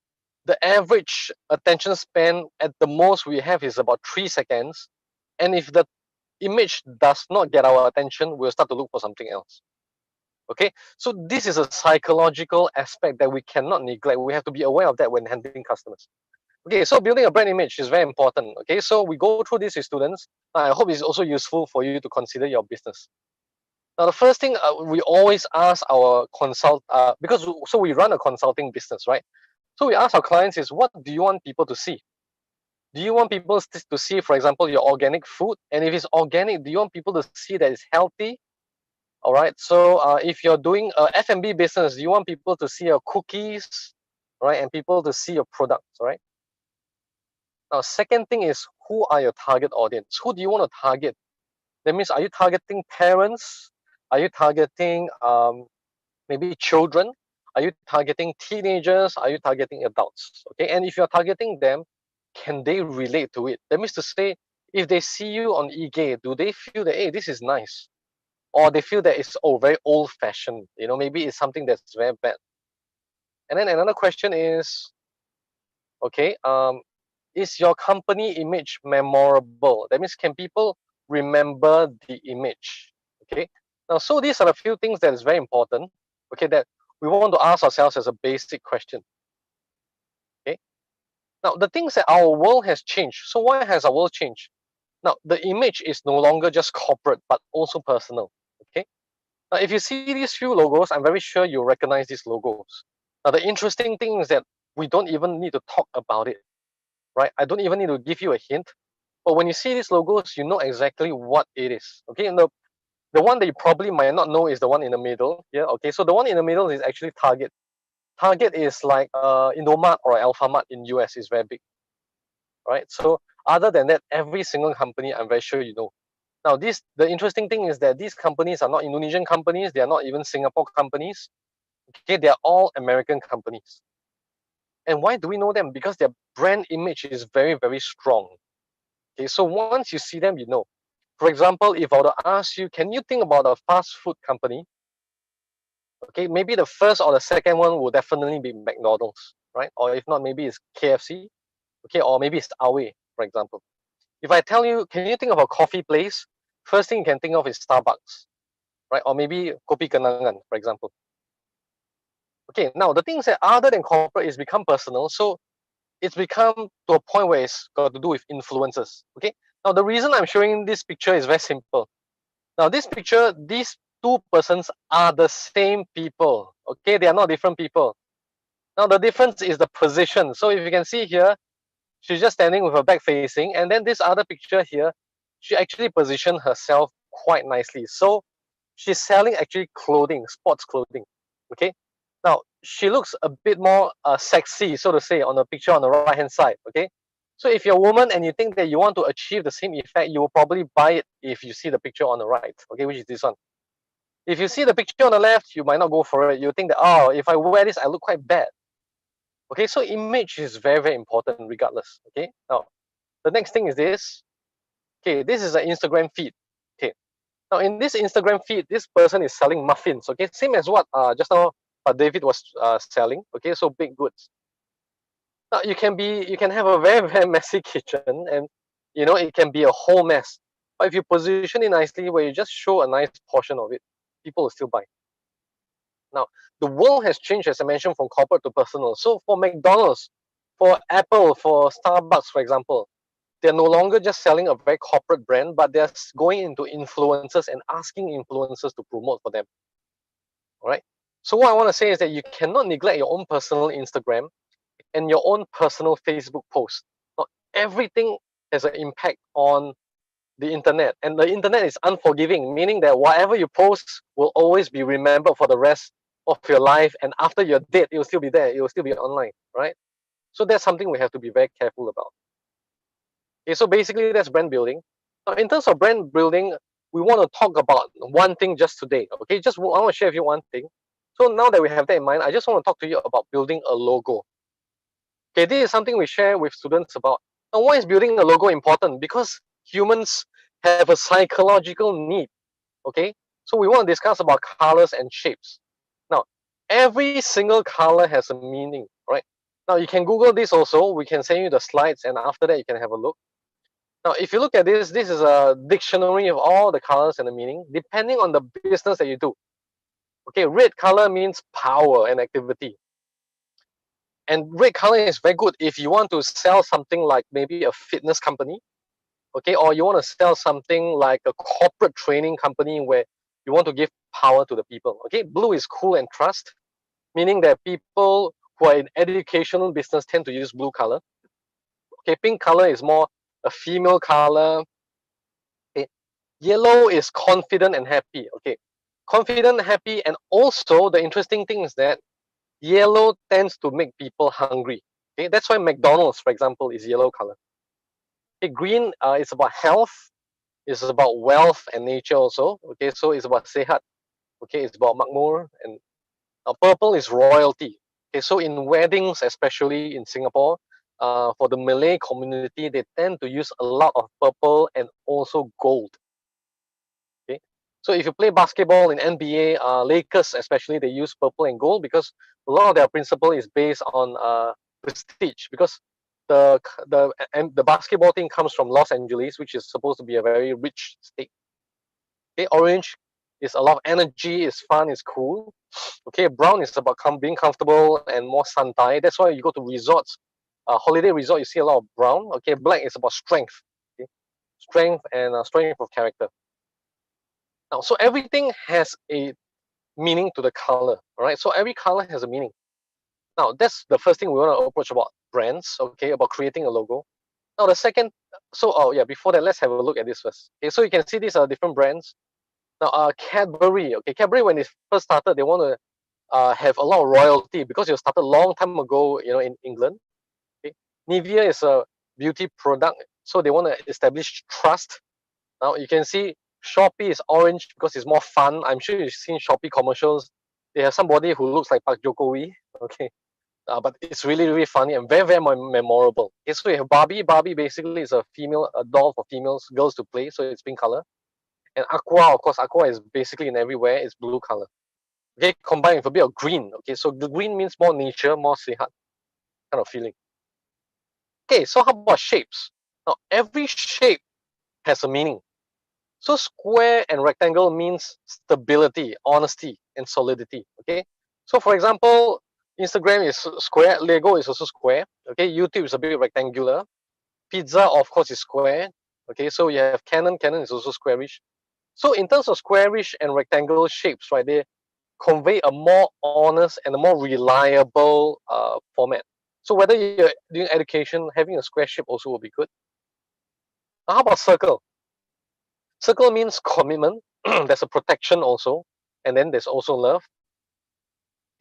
the average attention span at the most we have is about 3 seconds, and if the image does not get our attention, we'll start to look for something else. Okay, so this is a psychological aspect that we cannot neglect. We have to be aware of that when handling customers. Okay, so building a brand image is very important. Okay, so we go through this with students. I hope it's also useful for you to consider your business. Now, the first thing we always ask our because so we run a consulting business, right? So we ask our clients is, what do you want people to see? Do you want people to see, for example, your organic food? And if it's organic, do you want people to see that it's healthy? All right. So if you're doing a F&B business, do you want people to see your cookies, right? And people to see your products, right? Now, second thing is, who are your target audience? Who do you want to target? That means, are you targeting parents? Are you targeting maybe children? Are you targeting teenagers? Are you targeting adults? Okay, and if you're targeting them, can they relate to it? That means to say, if they see you on eGay, do they feel that, hey, this is nice? Or they feel that it's very old-fashioned, maybe it's something that's very bad. And then another question is, okay, is your company image memorable? That means, can people remember the image? Okay, now, so these are a few things that is very important, okay, that we want to ask ourselves as a basic question. Okay, now the things that our world has changed. So why has our world changed? Now, the image is no longer just corporate, but also personal. Okay, now if you see these few logos, I'm very sure you recognize these logos. Now, the interesting thing is that we don't even need to talk about it, right? I don't even need to give you a hint. But when you see these logos, you know exactly what it is. Okay, and the one that you probably might not know is the one in the middle. Yeah, okay, so the one in the middle is actually Target. Target is like Indomart or Alphamart in US is very big, right? So other than that, every single company, I'm very sure you know. Now, the interesting thing is that these companies are not Indonesian companies. They are not even Singapore companies. Okay, they are all American companies. And why do we know them? Because their brand image is very, very strong. Okay, so once you see them, you know. For example, if I were to ask you, can you think about a fast food company? Okay, maybe the first or the second one will definitely be McDonald's, right? Or if not, maybe it's KFC, okay, or maybe it's Awe, for example. If I tell you, can you think of a coffee place? First thing you can think of is Starbucks, right? Or maybe Kopi Kenangan, for example. Okay, now the things that other than corporate is become personal, so it's become to a point where it's got to do with influencers. Okay, now the reason I'm showing this picture is very simple. Now this picture, these two persons are the same people. Okay, they are not different people. Now the difference is the position. So if you can see here, she's just standing with her back facing, and then this other picture here, she actually positioned herself quite nicely. So she's selling actually clothing, sports clothing. Okay, now she looks a bit more sexy, so to say, on the picture on the right hand side. Okay, so if you're a woman and you think that you want to achieve the same effect, you will probably buy it if you see the picture on the right. Okay, which is this one. If you see the picture on the left, you might not go for it. You think that, oh, if I wear this, I look quite bad. Okay, so image is very, very important regardless. Okay, now the next thing is this. Okay, this is an Instagram feed. Okay, now in this Instagram feed, this person is selling muffins. Okay, same as what just now David was selling. Okay, so baked goods. Now you can have a very, very messy kitchen, and it can be a whole mess. But if you position it nicely, where you just show a nice portion of it, people will still buy. Now, the world has changed, as I mentioned, from corporate to personal. So for McDonald's, for Apple, for Starbucks, for example, they're no longer just selling a very corporate brand, but they're going into influencers and asking influencers to promote for them. All right. So what I want to say is that you cannot neglect your own personal Instagram and your own personal Facebook post. Now, everything has an impact on the internet, and the internet is unforgiving, meaning that whatever you post will always be remembered for the rest of your life, and after you're dead, it will still be there, it will still be online, right? So that's something we have to be very careful about. Okay, so basically that's brand building. Now, in terms of brand building, we want to talk about one thing just today. Okay, I want to share with you one thing. So now that we have that in mind, I just want to talk to you about building a logo. Okay, this is something we share with students about. Now, why is building a logo important? Because humans have a psychological need. Okay, so we want to discuss about colors and shapes. Now, every single color has a meaning, right? Now, you can Google this also. We can send you the slides, and after that, you can have a look. Now, if you look at this, this is a dictionary of all the colors and the meaning, depending on the business that you do. Okay, red color means power and activity. And red color is very good if you want to sell something like maybe a fitness company, okay, or you want to sell something like a corporate training company where you want to give power to the people. Okay, blue is cool and trust, meaning that people who are in educational business tend to use blue color. Okay, pink color is more a female color. Okay, yellow is confident and happy. Okay, confident, happy, and also the interesting thing is that yellow tends to make people hungry. Okay, that's why McDonald's, for example, is yellow color. Okay, green is about health, it's about wealth and nature also. Okay, so it's about sehat. Okay, it's about makmur, and purple is royalty. Okay, so in weddings, especially in Singapore, for the Malay community, they tend to use a lot of purple and also gold. Okay, so if you play basketball in NBA, Lakers especially, they use purple and gold because a lot of their principle is based on prestige, because the basketball team comes from Los Angeles, which is supposed to be a very rich state. Okay, orange is a lot of energy, it's fun, it's cool. Okay, brown is about being comfortable and more santai. That's why you go to resorts, holiday resort, you see a lot of brown. Okay, black is about strength, okay? Strength and strength of character. Now, so everything has a meaning to the color, all right? So every color has a meaning. Now, that's the first thing we want to approach about brands, okay, about creating a logo. Now, the second, before that, let's have a look at this first. Okay, so you can see these are different brands. Now, Cadbury, okay, Cadbury, when they first started, they want to have a lot of royalty because it started a long time ago, in England. Okay, Nivea is a beauty product, so they want to establish trust. Now, you can see Shopee is orange because it's more fun. I'm sure you've seen Shopee commercials. They have somebody who looks like Park Jokowi, okay, but it's really, really funny and very, very memorable. Okay, so you have Barbie. Barbie basically is a doll for females, girls to play, so it's pink color. And Aqua, of course, Aqua is basically in everywhere. It's blue color. Okay, combined with a bit of green. Okay, so the green means more nature, more sehat kind of feeling. Okay, so how about shapes? Now, every shape has a meaning. So square and rectangle means stability, honesty, and solidity. Okay, so for example, Instagram is square, Lego is also square. Okay, YouTube is a bit rectangular. Pizza, of course, is square. Okay, so you have Canon is also squarish. So in terms of squarish and rectangular shapes, right, they convey a more honest and a more reliable format. So whether you're doing education, having a square shape also will be good. Now, how about circle? Circle means commitment. There's a protection also, and then there's also love.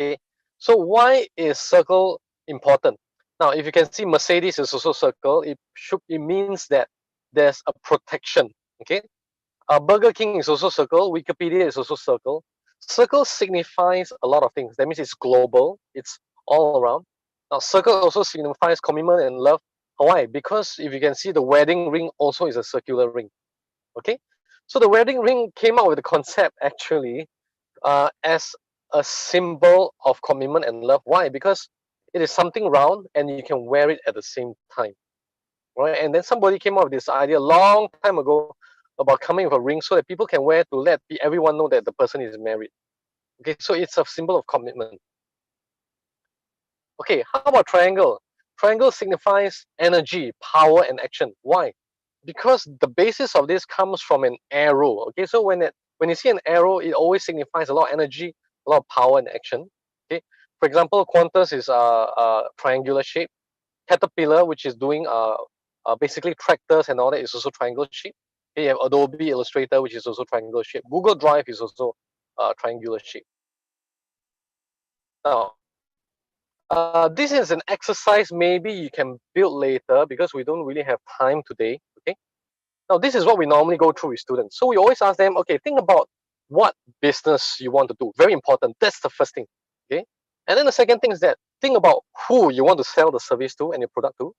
Okay, so why is circle important? Now, if you can see, Mercedes is also circle. It means that there's a protection. Okay, Burger King is also circle. Wikipedia is also circle. circle signifies a lot of things. That means it's global, it's all around. Now, circle also signifies commitment and love. Why? Because if you can see, the wedding ring also is a circular ring. Okay, so the wedding ring came out with the concept actually as a symbol of commitment and love. Why? Because it is something round and you can wear it at the same time, right? And then somebody came up with this idea a long time ago about coming with a ring so that people can wear to let everyone know that the person is married. Okay, so it's a symbol of commitment. Okay, how about triangle? Triangle signifies energy, power, and action. Why? Because the basis of this comes from an arrow. Okay, so when you see an arrow, it always signifies a lot of energy, a lot of power and action. Okay, for example, Qantas is a triangular shape. Caterpillar, which is doing basically tractors and all that, is also triangle shape. Okay, you have Adobe Illustrator, which is also triangular shape. Google Drive is also triangular shape. Now, this is an exercise maybe you can build later because we don't really have time today. Okay. Now, this is what we normally go through with students. So we always ask them, okay, think about what business you want to do. Very important. That's the first thing. Okay. And then the second thing is that think about who you want to sell the service to and your product to.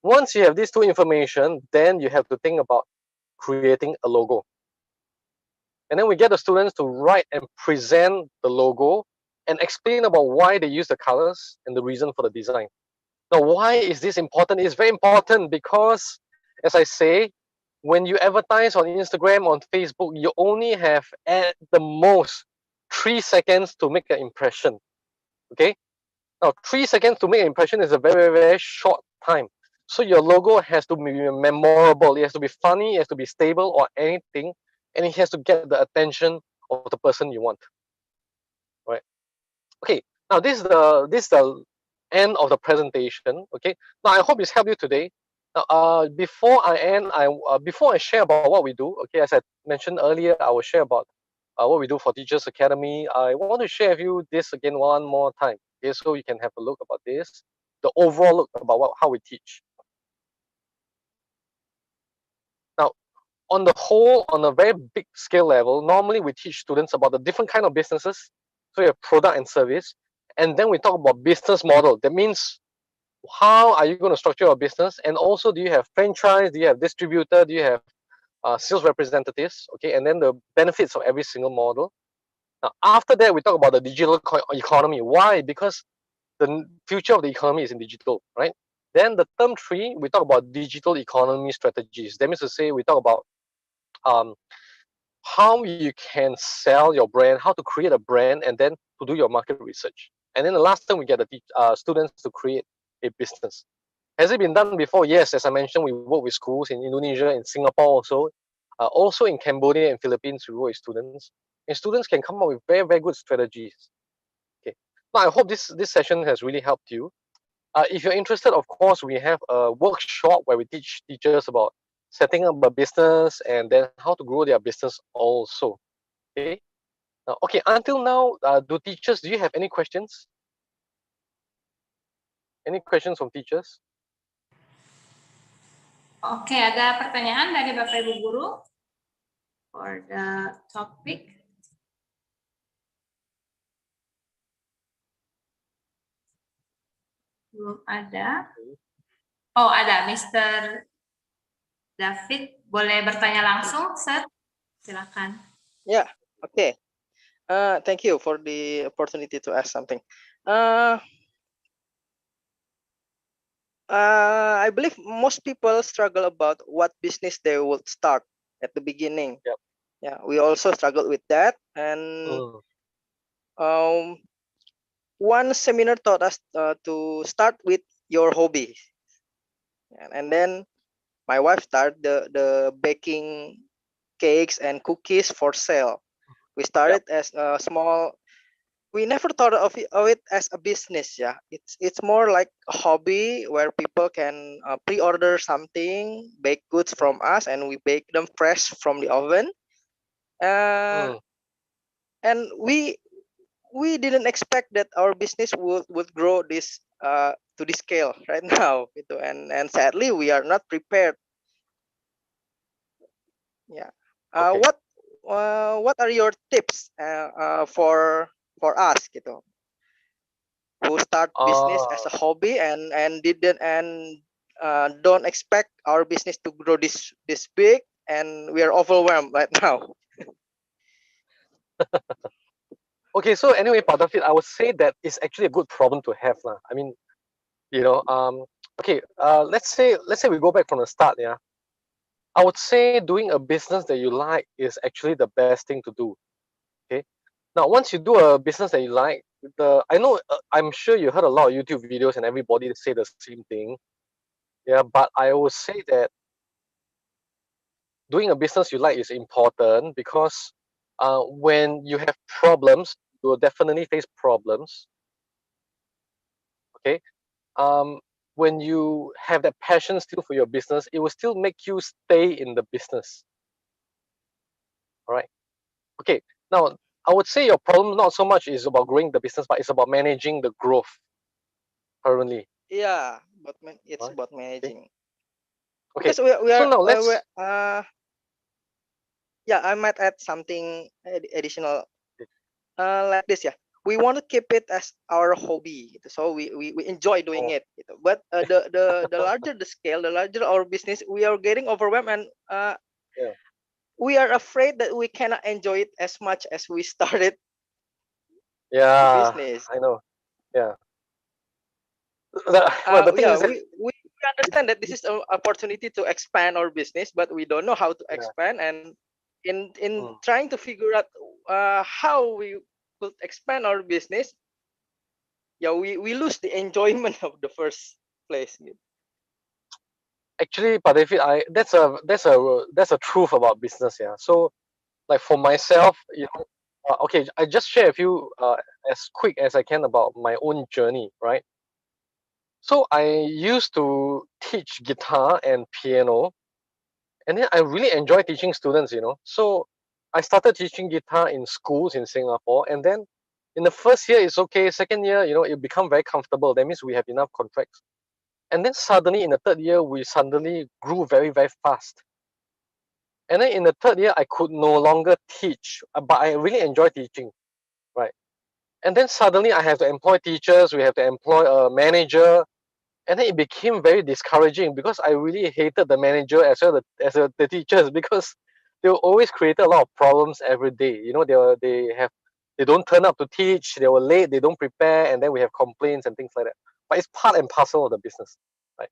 Once you have these two information, then you have to think about creating a logo. And then we get the students to write and present the logo and explain about why they use the colors and the reason for the design. Now, why is this important? It's very important because, as I say, when you advertise on Instagram, on Facebook, you only have at the most 3 seconds to make an impression. Okay? Now, 3 seconds to make an impression is a very, very short time. So your logo has to be memorable. It has to be funny, it has to be stable or anything, and it has to get the attention of the person you want. Right? Okay. Now this is the end of the presentation. Okay. Now I hope it's helped you today. Now, before I end, before I share about what we do. Okay, as I mentioned earlier, I will share about what we do for Teachers Academy. I want to share with you this again one more time. Okay, so you can have a look about this, the overall look about how we teach. Now, on the whole, on a very big scale level, normally we teach students about the different kind of businesses. So you have product and service, and then we talk about business model. That means how are you going to structure your business, and also do you have franchise, do you have distributor, do you have sales representatives, okay, and then the benefits of every single model. Now, after that, we talk about the digital economy. Why? Because the future of the economy is in digital, right? Then the term 3, we talk about digital economy strategies. That means to say we talk about how you can sell your brand, how to create a brand, and then to do your market research. And then the last time we get the students to create a business. Has it been done before? Yes, as I mentioned, we work with schools in Indonesia, in Singapore also. Also in Cambodia and Philippines, we work with students. And students can come up with very, very good strategies. Okay. Now, I hope this session has really helped you. If you're interested, of course, we have a workshop where we teach teachers about setting up a business and then how to grow their business also. Okay. Now, okay, until now, do you have any questions? Any questions from teachers? Oke, ada pertanyaan dari Bapak Ibu guru for the topic. Belum ada. Oh, ada Mr. David, boleh bertanya langsung, Sir? Silakan. Yeah, okay. Thank you for the opportunity to ask something. I believe most people struggle about what business they would start at the beginning. Yep. Yeah, we also struggled with that. And one seminar taught us to start with your hobby. And then my wife started the baking cakes and cookies for sale. We started as a small. We never thought of it as a business. Yeah, it's more like a hobby where people can pre-order something, bake goods from us, and we bake them fresh from the oven. And we didn't expect that our business would grow this to this scale right now. And sadly, we are not prepared. Yeah. Okay. what are your tips for us gitu, who start business as a hobby and didn't and don't expect our business to grow this big, and we are overwhelmed right now. Okay, so anyway, Pak David, I would say that it's actually a good problem to have, lah. I mean, okay, let's say we go back from the start, yeah. I would say doing a business that you like is actually the best thing to do. Okay. Now, once you do a business that you like, I know I'm sure you heard a lot of YouTube videos and everybody say the same thing. Yeah, but I would say that doing a business you like is important because when you have problems, you will definitely face problems. Okay. When you have that passion still for your business, it will still make you stay in the business. All right. Okay. Now, I would say your problem not so much is about growing the business, but it's about managing the growth currently. Yeah, but it's Right. about managing. Okay. Because we are So now let's. Yeah, I might add something additional. Like this, yeah. We want to keep it as our hobby, so we enjoy doing it. But the larger the scale, the larger our business, we are getting overwhelmed, and Yeah. we are afraid that we cannot enjoy it as much as we started. Yeah, the business. I know. Yeah. Well, the thing Yeah, is that we understand that this is an opportunity to expand our business, but we don't know how to yeah. expand. And in trying to figure out how we could expand our business, yeah, we lose the enjoyment of the first place. Actually, Pak David, that's a truth about business. Yeah. So, like for myself, okay, I just share with you as quick as I can about my own journey, right? So I used to teach guitar and piano, and then I really enjoy teaching students. So I started teaching guitar in schools in Singapore, and then in the first year it's okay. Second year, it become very comfortable. That means we have enough contracts. And then suddenly in the third year, we suddenly grew very, very fast. And then in the third year, I could no longer teach, but I really enjoy teaching, right? And then suddenly I have to employ teachers, we have to employ a manager, and then it became very discouraging because I really hated the manager as well as the teachers because they were always created a lot of problems every day. They don't turn up to teach, they were late, they don't prepare, and then we have complaints and things like that. But it's part and parcel of the business, right?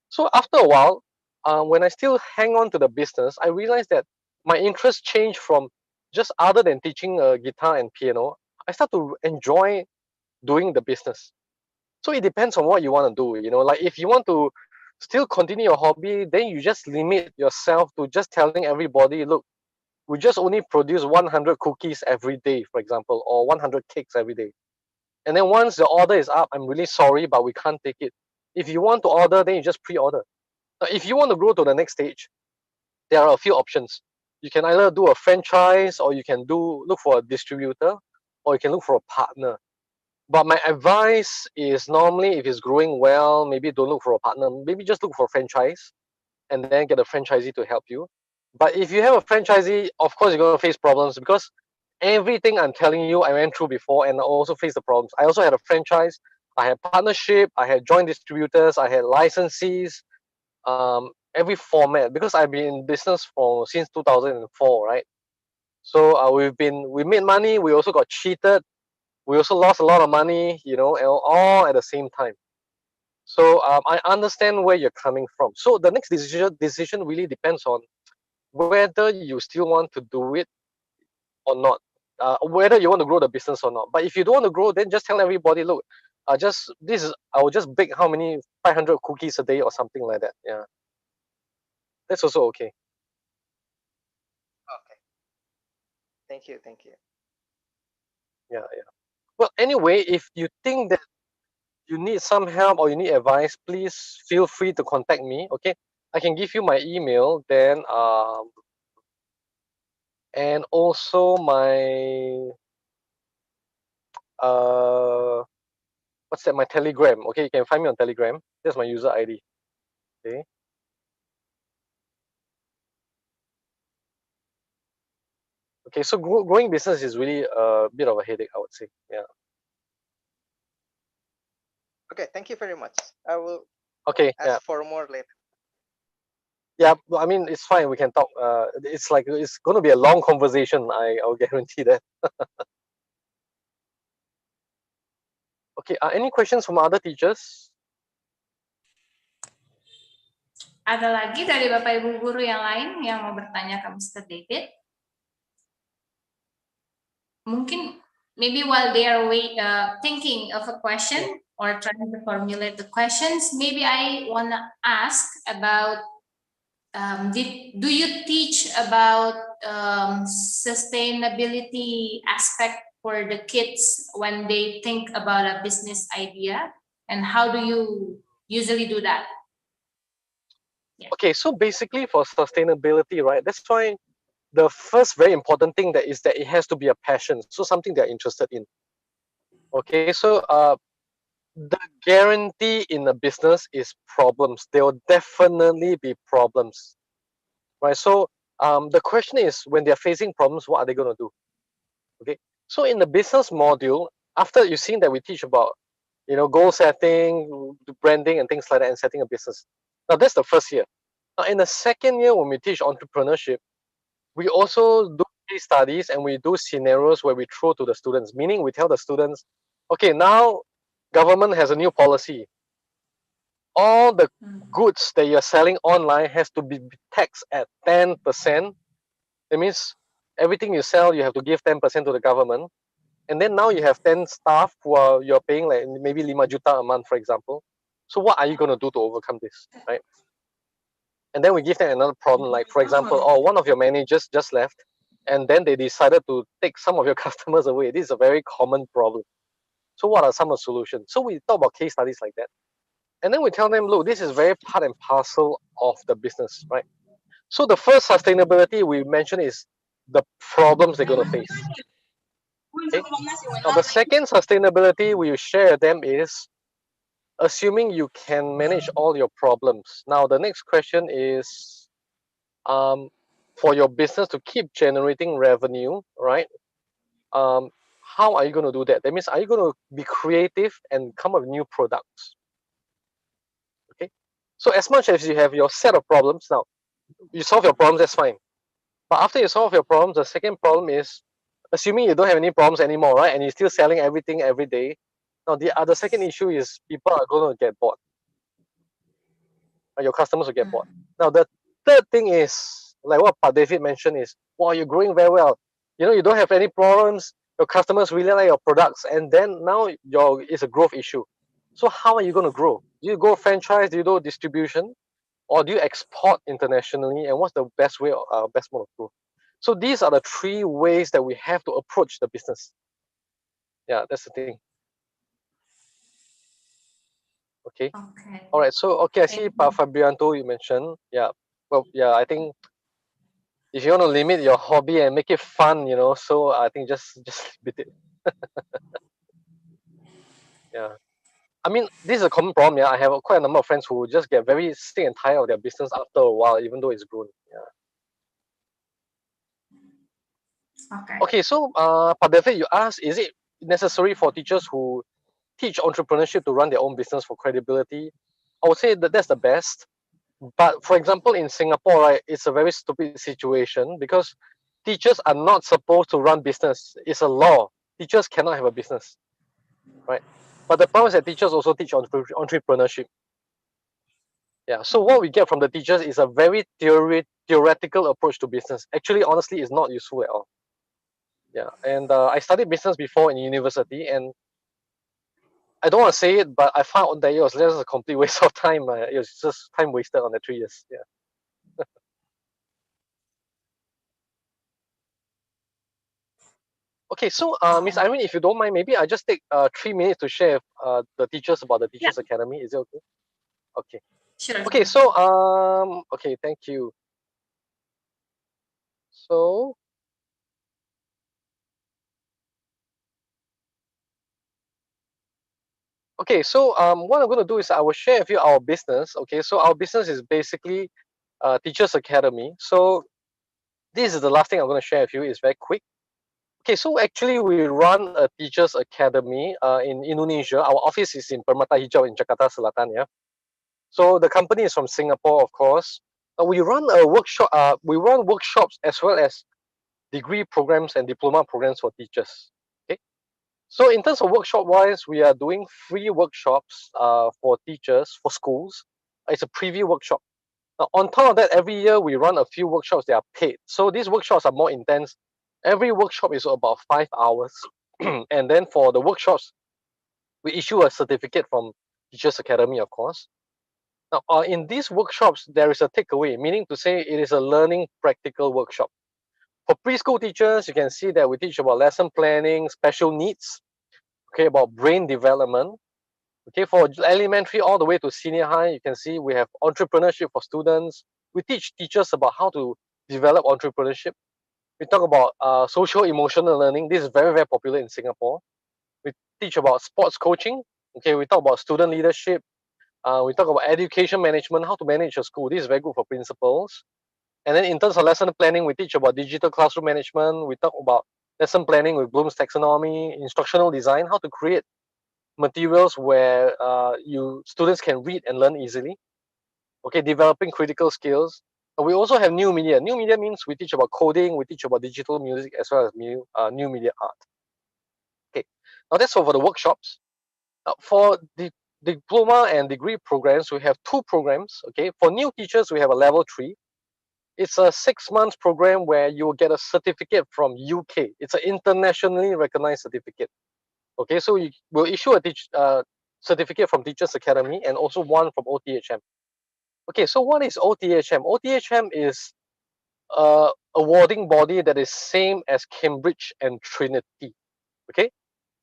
So after a while, when I still hang on to the business, I realized that my interest changed from just other than teaching guitar and piano. I start to enjoy doing the business. So it depends on what you want to do. Like if you want to still continue your hobby, then you just limit yourself to just telling everybody, look, we just only produce 100 cookies every day, for example, or 100 cakes every day. And then once the order is up, I'm really sorry, but we can't take it. If you want to order, then you just pre-order. Now, if you want to grow to the next stage, there are a few options. You can either do a franchise, or you can look for a distributor, or you can look for a partner. But my advice is normally if it's growing well, maybe don't look for a partner. Maybe just look for a franchise and then get a franchisee to help you. But if you have a franchisee, of course you're going to face problems because everything I'm telling you, I went through before and I also faced the problems. I also had a franchise, I had partnership, I had joint distributors, I had licensees, every format because I've been in business since 2004, right? So we made money, we also got cheated, we also lost a lot of money, and all at the same time. So I understand where you're coming from. So the next decision really depends on whether you still want to do it or not, whether you want to grow the business or not. But if you don't want to grow, then just tell everybody, look, I will just bake how many 500 cookies a day or something like that. Yeah, that's also okay. Okay. Thank you. Yeah. Well, anyway, if you think that you need some help or you need advice, please feel free to contact me. Okay, I can give you my email, then and also my what's that? My Telegram. Okay, you can find me on Telegram. That's my user ID. Okay. Okay, so growing business is really a bit of a headache, I would say. Yeah. Okay, thank you very much. I will Yeah. ask for more later. Yeah, I mean, it's fine. We can talk. It's like it's going to be a long conversation. I'll guarantee that. Okay. Any questions from other teachers? Ada lagi dari Bapak Ibu guru yang lain yang mau bertanya ke Mr. David? Mungkin maybe while they are thinking of a question or trying to formulate the questions, maybe I want to ask about, do you teach about sustainability aspect for the kids when they think about a business idea? And how do you usually do that? Yeah. Okay, so basically for sustainability, right? That's why the first very important thing that is that it has to be a passion, so something they're interested in. Okay, so the guarantee in a business is problems. There will definitely be problems, right? So the question is, when they're facing problems, what are they going to do? Okay, so in the business module, after you've seen that we teach about, goal setting, branding, and things like that, and setting a business. Now that's the first year. Now in the second year, when we teach entrepreneurship, we also do case studies and we do scenarios where we throw to the students, meaning we tell the students, okay, now government has a new policy. All the goods that you're selling online has to be taxed at 10%. That means everything you sell, you have to give 10% to the government. And then now you have 10 staff who are you're paying like maybe 5 juta a month, for example. So what are you going to do to overcome this, right? And then we give them another problem, like for example, one of your managers just left, and then they decided to take some of your customers away. This is a very common problem. So what are some of the solutions? So we talk about case studies like that. And then we tell them, look, this is very part and parcel of the business, right? So the first sustainability we mentioned is the problems they're going to face. Okay? Now the second sustainability we share with them is assuming you can manage all your problems. Now the next question is, for your business to keep generating revenue, right? How are you going to do that? That means, are you going to be creative and come up with new products? Okay. So as much as you have your set of problems, now you solve your problems, that's fine. But after you solve your problems, the second problem is, assuming you don't have any problems anymore, right? And you're still selling everything every day. Now the other second issue is people are going to get bored. Your customers will get bored. Now the third thing is, like what Pak David mentioned, is, wow, you're growing very well. You don't have any problems. Your customers really like your products, and then now it's a growth issue. So how are you going to grow? Do you go franchise? Do you do distribution, or do you export internationally? And what's the best way, best mode of growth? So these are the three ways that we have to approach the business. Yeah, that's the thing. Okay. All right. So I see Pak Fabrianto you mentioned. Yeah. Well, yeah, I think if you want to limit your hobby and make it fun, so I think just limit it. Yeah. I mean, this is a common problem. Yeah, I have quite a number of friends who just get very sick and tired of their business after a while, even though it's grown. Yeah. Okay. So, Pak David, you asked, is it necessary for teachers who teach entrepreneurship to run their own business for credibility? I would say that that's the best. But for example, in Singapore, right, it's a very stupid situation because teachers are not supposed to run business. It's a law. Teachers cannot have a business, right? But the problem is that teachers also teach entrepreneurship. Yeah. So what we get from the teachers is a very theoretical approach to business. Actually, honestly, it's not useful at all. Yeah. And I studied business before in university, and I don't want to say it, but I found that it was just a complete waste of time. It was just time wasted on the 3 years. Yeah. Okay, so Miss Irene, if you don't mind, maybe I just take 3 minutes to share the teachers about the Teachers Academy. Is it okay? Okay. Sure. Okay, so okay, thank you. So okay, so what I'm going to do is I will share with you our business. Okay, so our business is basically Teachers Academy. So this is the last thing I'm going to share with you. It's very quick. Okay, so actually we run a teachers academy in Indonesia. Our office is in Permata Hijau in Jakarta Selatan. Yeah. So the company is from Singapore, of course. We run a workshop. We run workshops as well as degree programs and diploma programs for teachers. Okay. So in terms of workshop wise, we are doing free workshops for teachers for schools. It's a preview workshop. Now, on top of that, every year we run a few workshops that are paid. So these workshops are more intense. Every workshop is about 5 hours. And then for the workshops, we issue a certificate from Teachers Academy, of course. Now, in these workshops, there is a takeaway, meaning to say it is a learning practical workshop. For preschool teachers, you can see that we teach about lesson planning, special needs, okay, about brain development. Okay, for elementary all the way to senior high, you can see we have entrepreneurship for students. We teach teachers about how to develop entrepreneurship. We talk about social emotional learning. This is very, very popular in Singapore. We teach about sports coaching. Okay, we talk about student leadership. We talk about education management, how to manage a school. This is very good for principals. And then in terms of lesson planning, we teach about digital classroom management. We talk about lesson planning with Bloom's taxonomy, instructional design, how to create materials where students can read and learn easily. Okay, developing critical skills. We also have new media. New media means we teach about coding, we teach about digital music as well as new media art. Okay, now that's all for the workshops. For the diploma and degree programs, we have 2 programs. Okay, for new teachers, we have a level 3. It's a 6-month program where you will get a certificate from UK. It's an internationally recognized certificate. Okay, so we will issue a certificate from Teachers Academy and also one from OTHM. Okay, so what is OTHM? OTHM is a awarding body that is same as Cambridge and Trinity. Okay,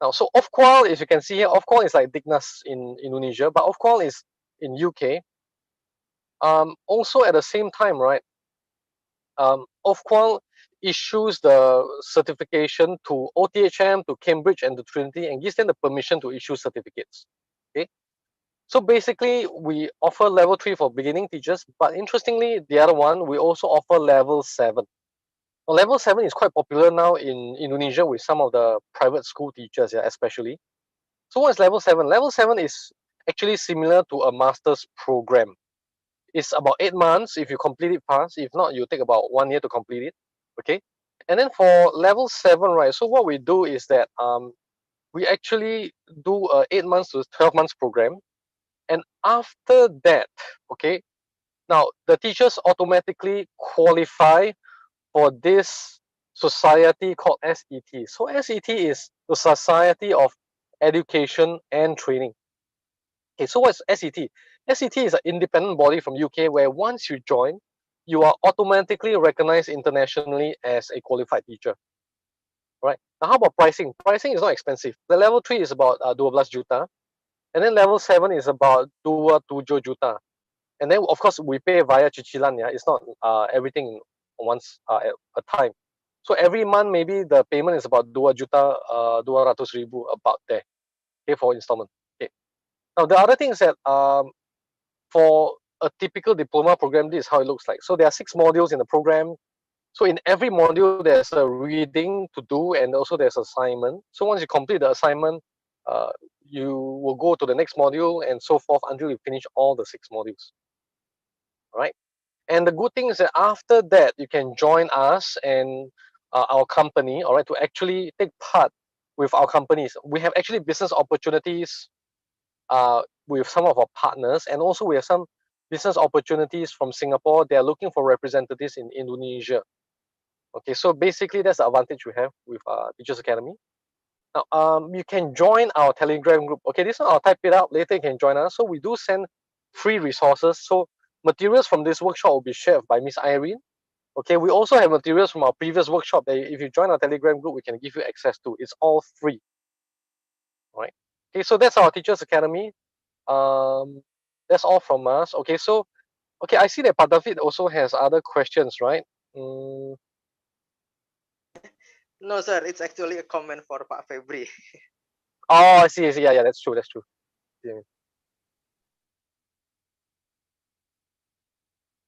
now so Ofqual, as you can see here, Ofqual is like Dignas in Indonesia, but Ofqual is in UK. Also at the same time, right? Ofqual issues the certification to OTHM, to Cambridge, and to Trinity, and gives them the permission to issue certificates. Okay, so basically we offer level 3 for beginning teachers, but interestingly, the other one we also offer level 7. Well, level 7 is quite popular now in Indonesia with some of the private school teachers, yeah, especially. So what is level 7? Level 7 is actually similar to a master's program. It's about 8 months if you complete it fast. If not, you take about 1 year to complete it. Okay. And then for level 7, right? So what we do is that we actually do a 8 months to 12 months program. And after that, okay, now the teachers automatically qualify for this society called SET. So SET is the Society of Education and Training. Okay, so what's SET? SET is an independent body from UK where once you join, you are automatically recognized internationally as a qualified teacher. Right? Now, how about pricing? Pricing is not expensive. The level 3 is about 12 juta, and then level 7 is about 27 juta. And then, of course, we pay via cicilan. Yeah, it's not everything once at a time. So every month, maybe the payment is about 2 juta 200,000 about there. Okay, for installment. Okay. Now the other thing is that for a typical diploma program, this is how it looks like. So there are 6 modules in the program. So in every module, there's a reading to do, and also there's assignment. So once you complete the assignment, you will go to the next module and so forth until you finish all the 6 modules. Right? And the good thing is that after that, you can join us and our company, all right, to actually take part with our companies. We have actually business opportunities with some of our partners, and also we have some business opportunities from Singapore. They are looking for representatives in Indonesia. Okay, so basically that's the advantage we have with Teachers Academy. Now, you can join our Telegram group. Okay, this one I'll type it out later. You can join us. So we do send free resources. So materials from this workshop will be shared by Miss Irene. Okay, we also have materials from our previous workshop that if you join our Telegram group, we can give you access to. It's all free. All right. Okay, so that's our Teachers Academy. That's all from us. Okay, so okay, I see that Padafit also has other questions, right? No, sir. It's actually a comment for Pak Febri. Oh, I see. Yeah, that's true. Yeah.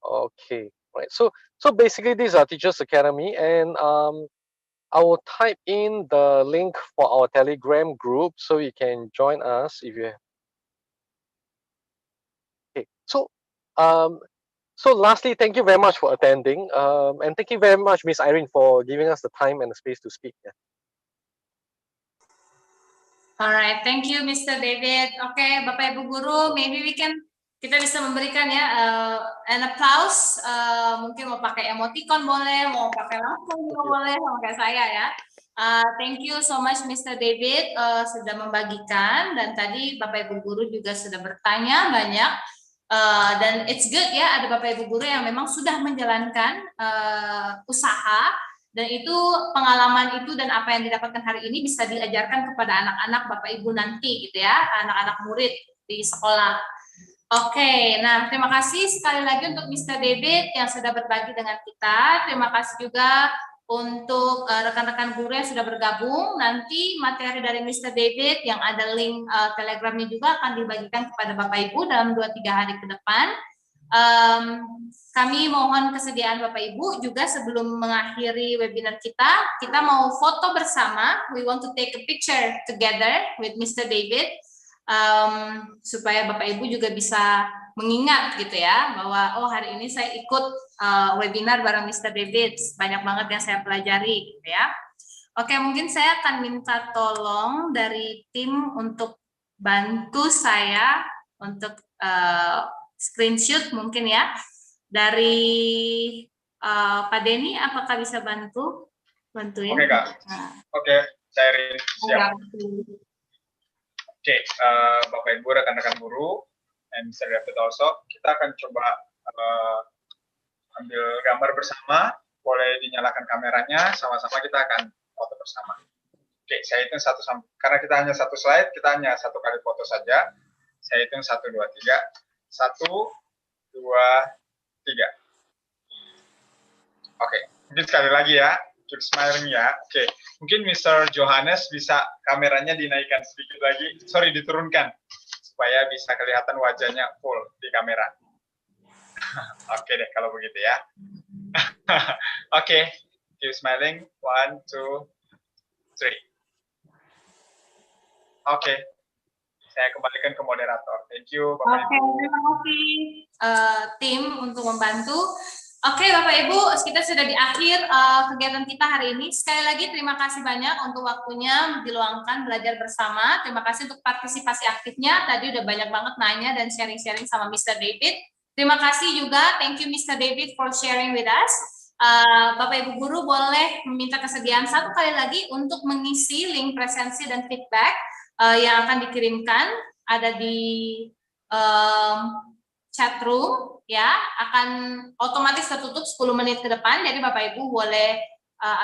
Okay. right? So basically, these are Teachers Academy, and I will type in the link for our Telegram group so you can join us if you have. Okay, so lastly, thank you very much for attending, and thank you very much, Miss Irene, for giving us the time and the space to speak. Yeah. Alright, thank you, Mr. David. Oke, Bapak Ibu Guru, maybe kita bisa memberikan ya an applause. Mungkin mau pakai emoticon boleh, mau pakai langsung juga boleh, sama kayak saya ya. Thank you so much, Mr. David, sudah membagikan, dan tadi Bapak Ibu Guru juga sudah bertanya banyak. Dan it's good ya, ada Bapak Ibu Guru yang memang sudah menjalankan usaha, dan itu pengalaman itu dan apa yang didapatkan hari ini bisa diajarkan kepada anak-anak Bapak Ibu nanti gitu ya, anak-anak murid di sekolah. Oke, nah terima kasih sekali lagi untuk Mr. David yang sudah berbagi dengan kita. Terima kasih juga untuk rekan-rekan guru yang sudah bergabung. Nanti materi dari Mr. David yang ada link Telegramnya juga akan dibagikan kepada Bapak Ibu dalam 2-3 hari ke depan. Kami mohon kesediaan Bapak Ibu juga sebelum mengakhiri webinar kita mau foto bersama. We want to take a picture together with Mr. David, supaya Bapak Ibu juga bisa mengingat gitu ya, bahwa oh hari ini saya ikut webinar bareng Mr. David, banyak banget yang saya pelajari gitu ya. Oke, mungkin saya akan minta tolong dari tim untuk bantu saya untuk screenshot mungkin ya, dari Pak Denny, apakah bisa bantuin? Oke Kak, oke, saya siap. Oke, Bapak Ibu, rekan-rekan guru, and Mr. David also, kita akan coba ambil gambar bersama, boleh dinyalakan kameranya, sama-sama kita akan foto bersama. Oke, saya hitung karena kita hanya satu slide, kita hanya satu kali foto saja. Saya hitung 1, 2, 3. 1, 2, 3. Oke, mungkin sekali lagi ya, keep smiling ya. Oke, mungkin Mr. Johannes bisa kameranya dinaikkan sedikit lagi, sorry diturunkan, supaya bisa kelihatan wajahnya full di kamera. Oke deh kalau begitu ya. Oke, keep smiling. 1, 2, 3. Oke. Saya kembalikan ke moderator. Thank you, Bapak Ibu. Oke, terima kasih tim untuk membantu. Oke, Bapak Ibu, kita sudah di akhir kegiatan kita hari ini. Sekali lagi terima kasih banyak untuk waktunya diluangkan belajar bersama. Terima kasih untuk partisipasi aktifnya. Tadi udah banyak banget nanya dan sharing-sharing sama Mr. David. Terima kasih juga, thank you Mr. David for sharing with us. Bapak Ibu Guru boleh meminta kesediaan satu kali lagi untuk mengisi link presensi dan feedback yang akan dikirimkan, ada di chat room ya, akan otomatis tertutup 10 menit ke depan, jadi Bapak Ibu boleh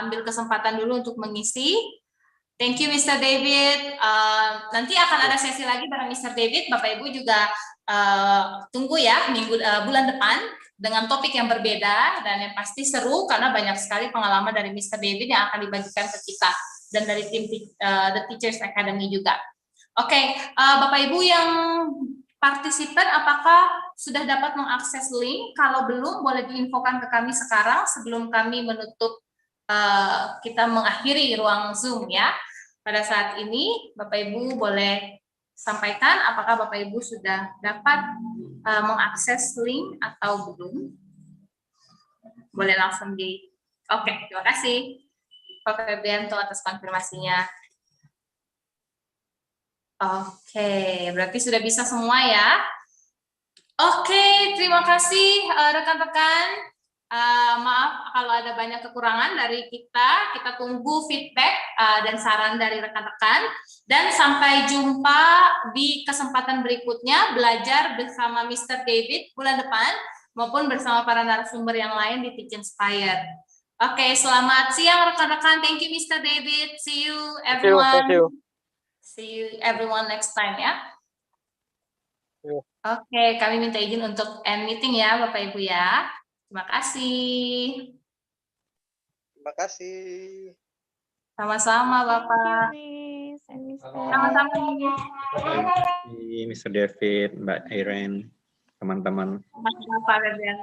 ambil kesempatan dulu untuk mengisi. Thank you Mr. David. Nanti akan ada sesi lagi bareng Mr. David. Bapak Ibu juga tunggu ya bulan depan dengan topik yang berbeda, dan yang pasti seru karena banyak sekali pengalaman dari Mr. David yang akan dibagikan ke kita dan dari tim The Teachers Academy juga. Oke, Bapak Ibu yang partisipan, apakah sudah dapat mengakses link? Kalau belum, boleh diinfokan ke kami sekarang sebelum kami menutup, kita mengakhiri ruang Zoom ya. Pada saat ini, Bapak Ibu boleh sampaikan apakah Bapak Ibu sudah dapat mengakses link atau belum. Boleh langsung Oke, terima kasih Pak Febrianto atas konfirmasinya. Oke, berarti sudah bisa semua ya. Oke, terima kasih rekan-rekan. Maaf kalau ada banyak kekurangan dari kita tunggu feedback dan saran dari rekan-rekan, dan sampai jumpa di kesempatan berikutnya belajar bersama Mr. David bulan depan maupun bersama para narasumber yang lain di Teachnspire. Oke, selamat siang rekan-rekan. Thank you Mr. David. See you everyone. Thank you. See you everyone next time ya. Oke, kami minta izin untuk end meeting ya Bapak Ibu ya. Terima kasih. Terima kasih. Sama-sama Bapak. Sama-sama. Mr. David, Mbak Irene, teman-teman. Sama-sama Pak Febrianto.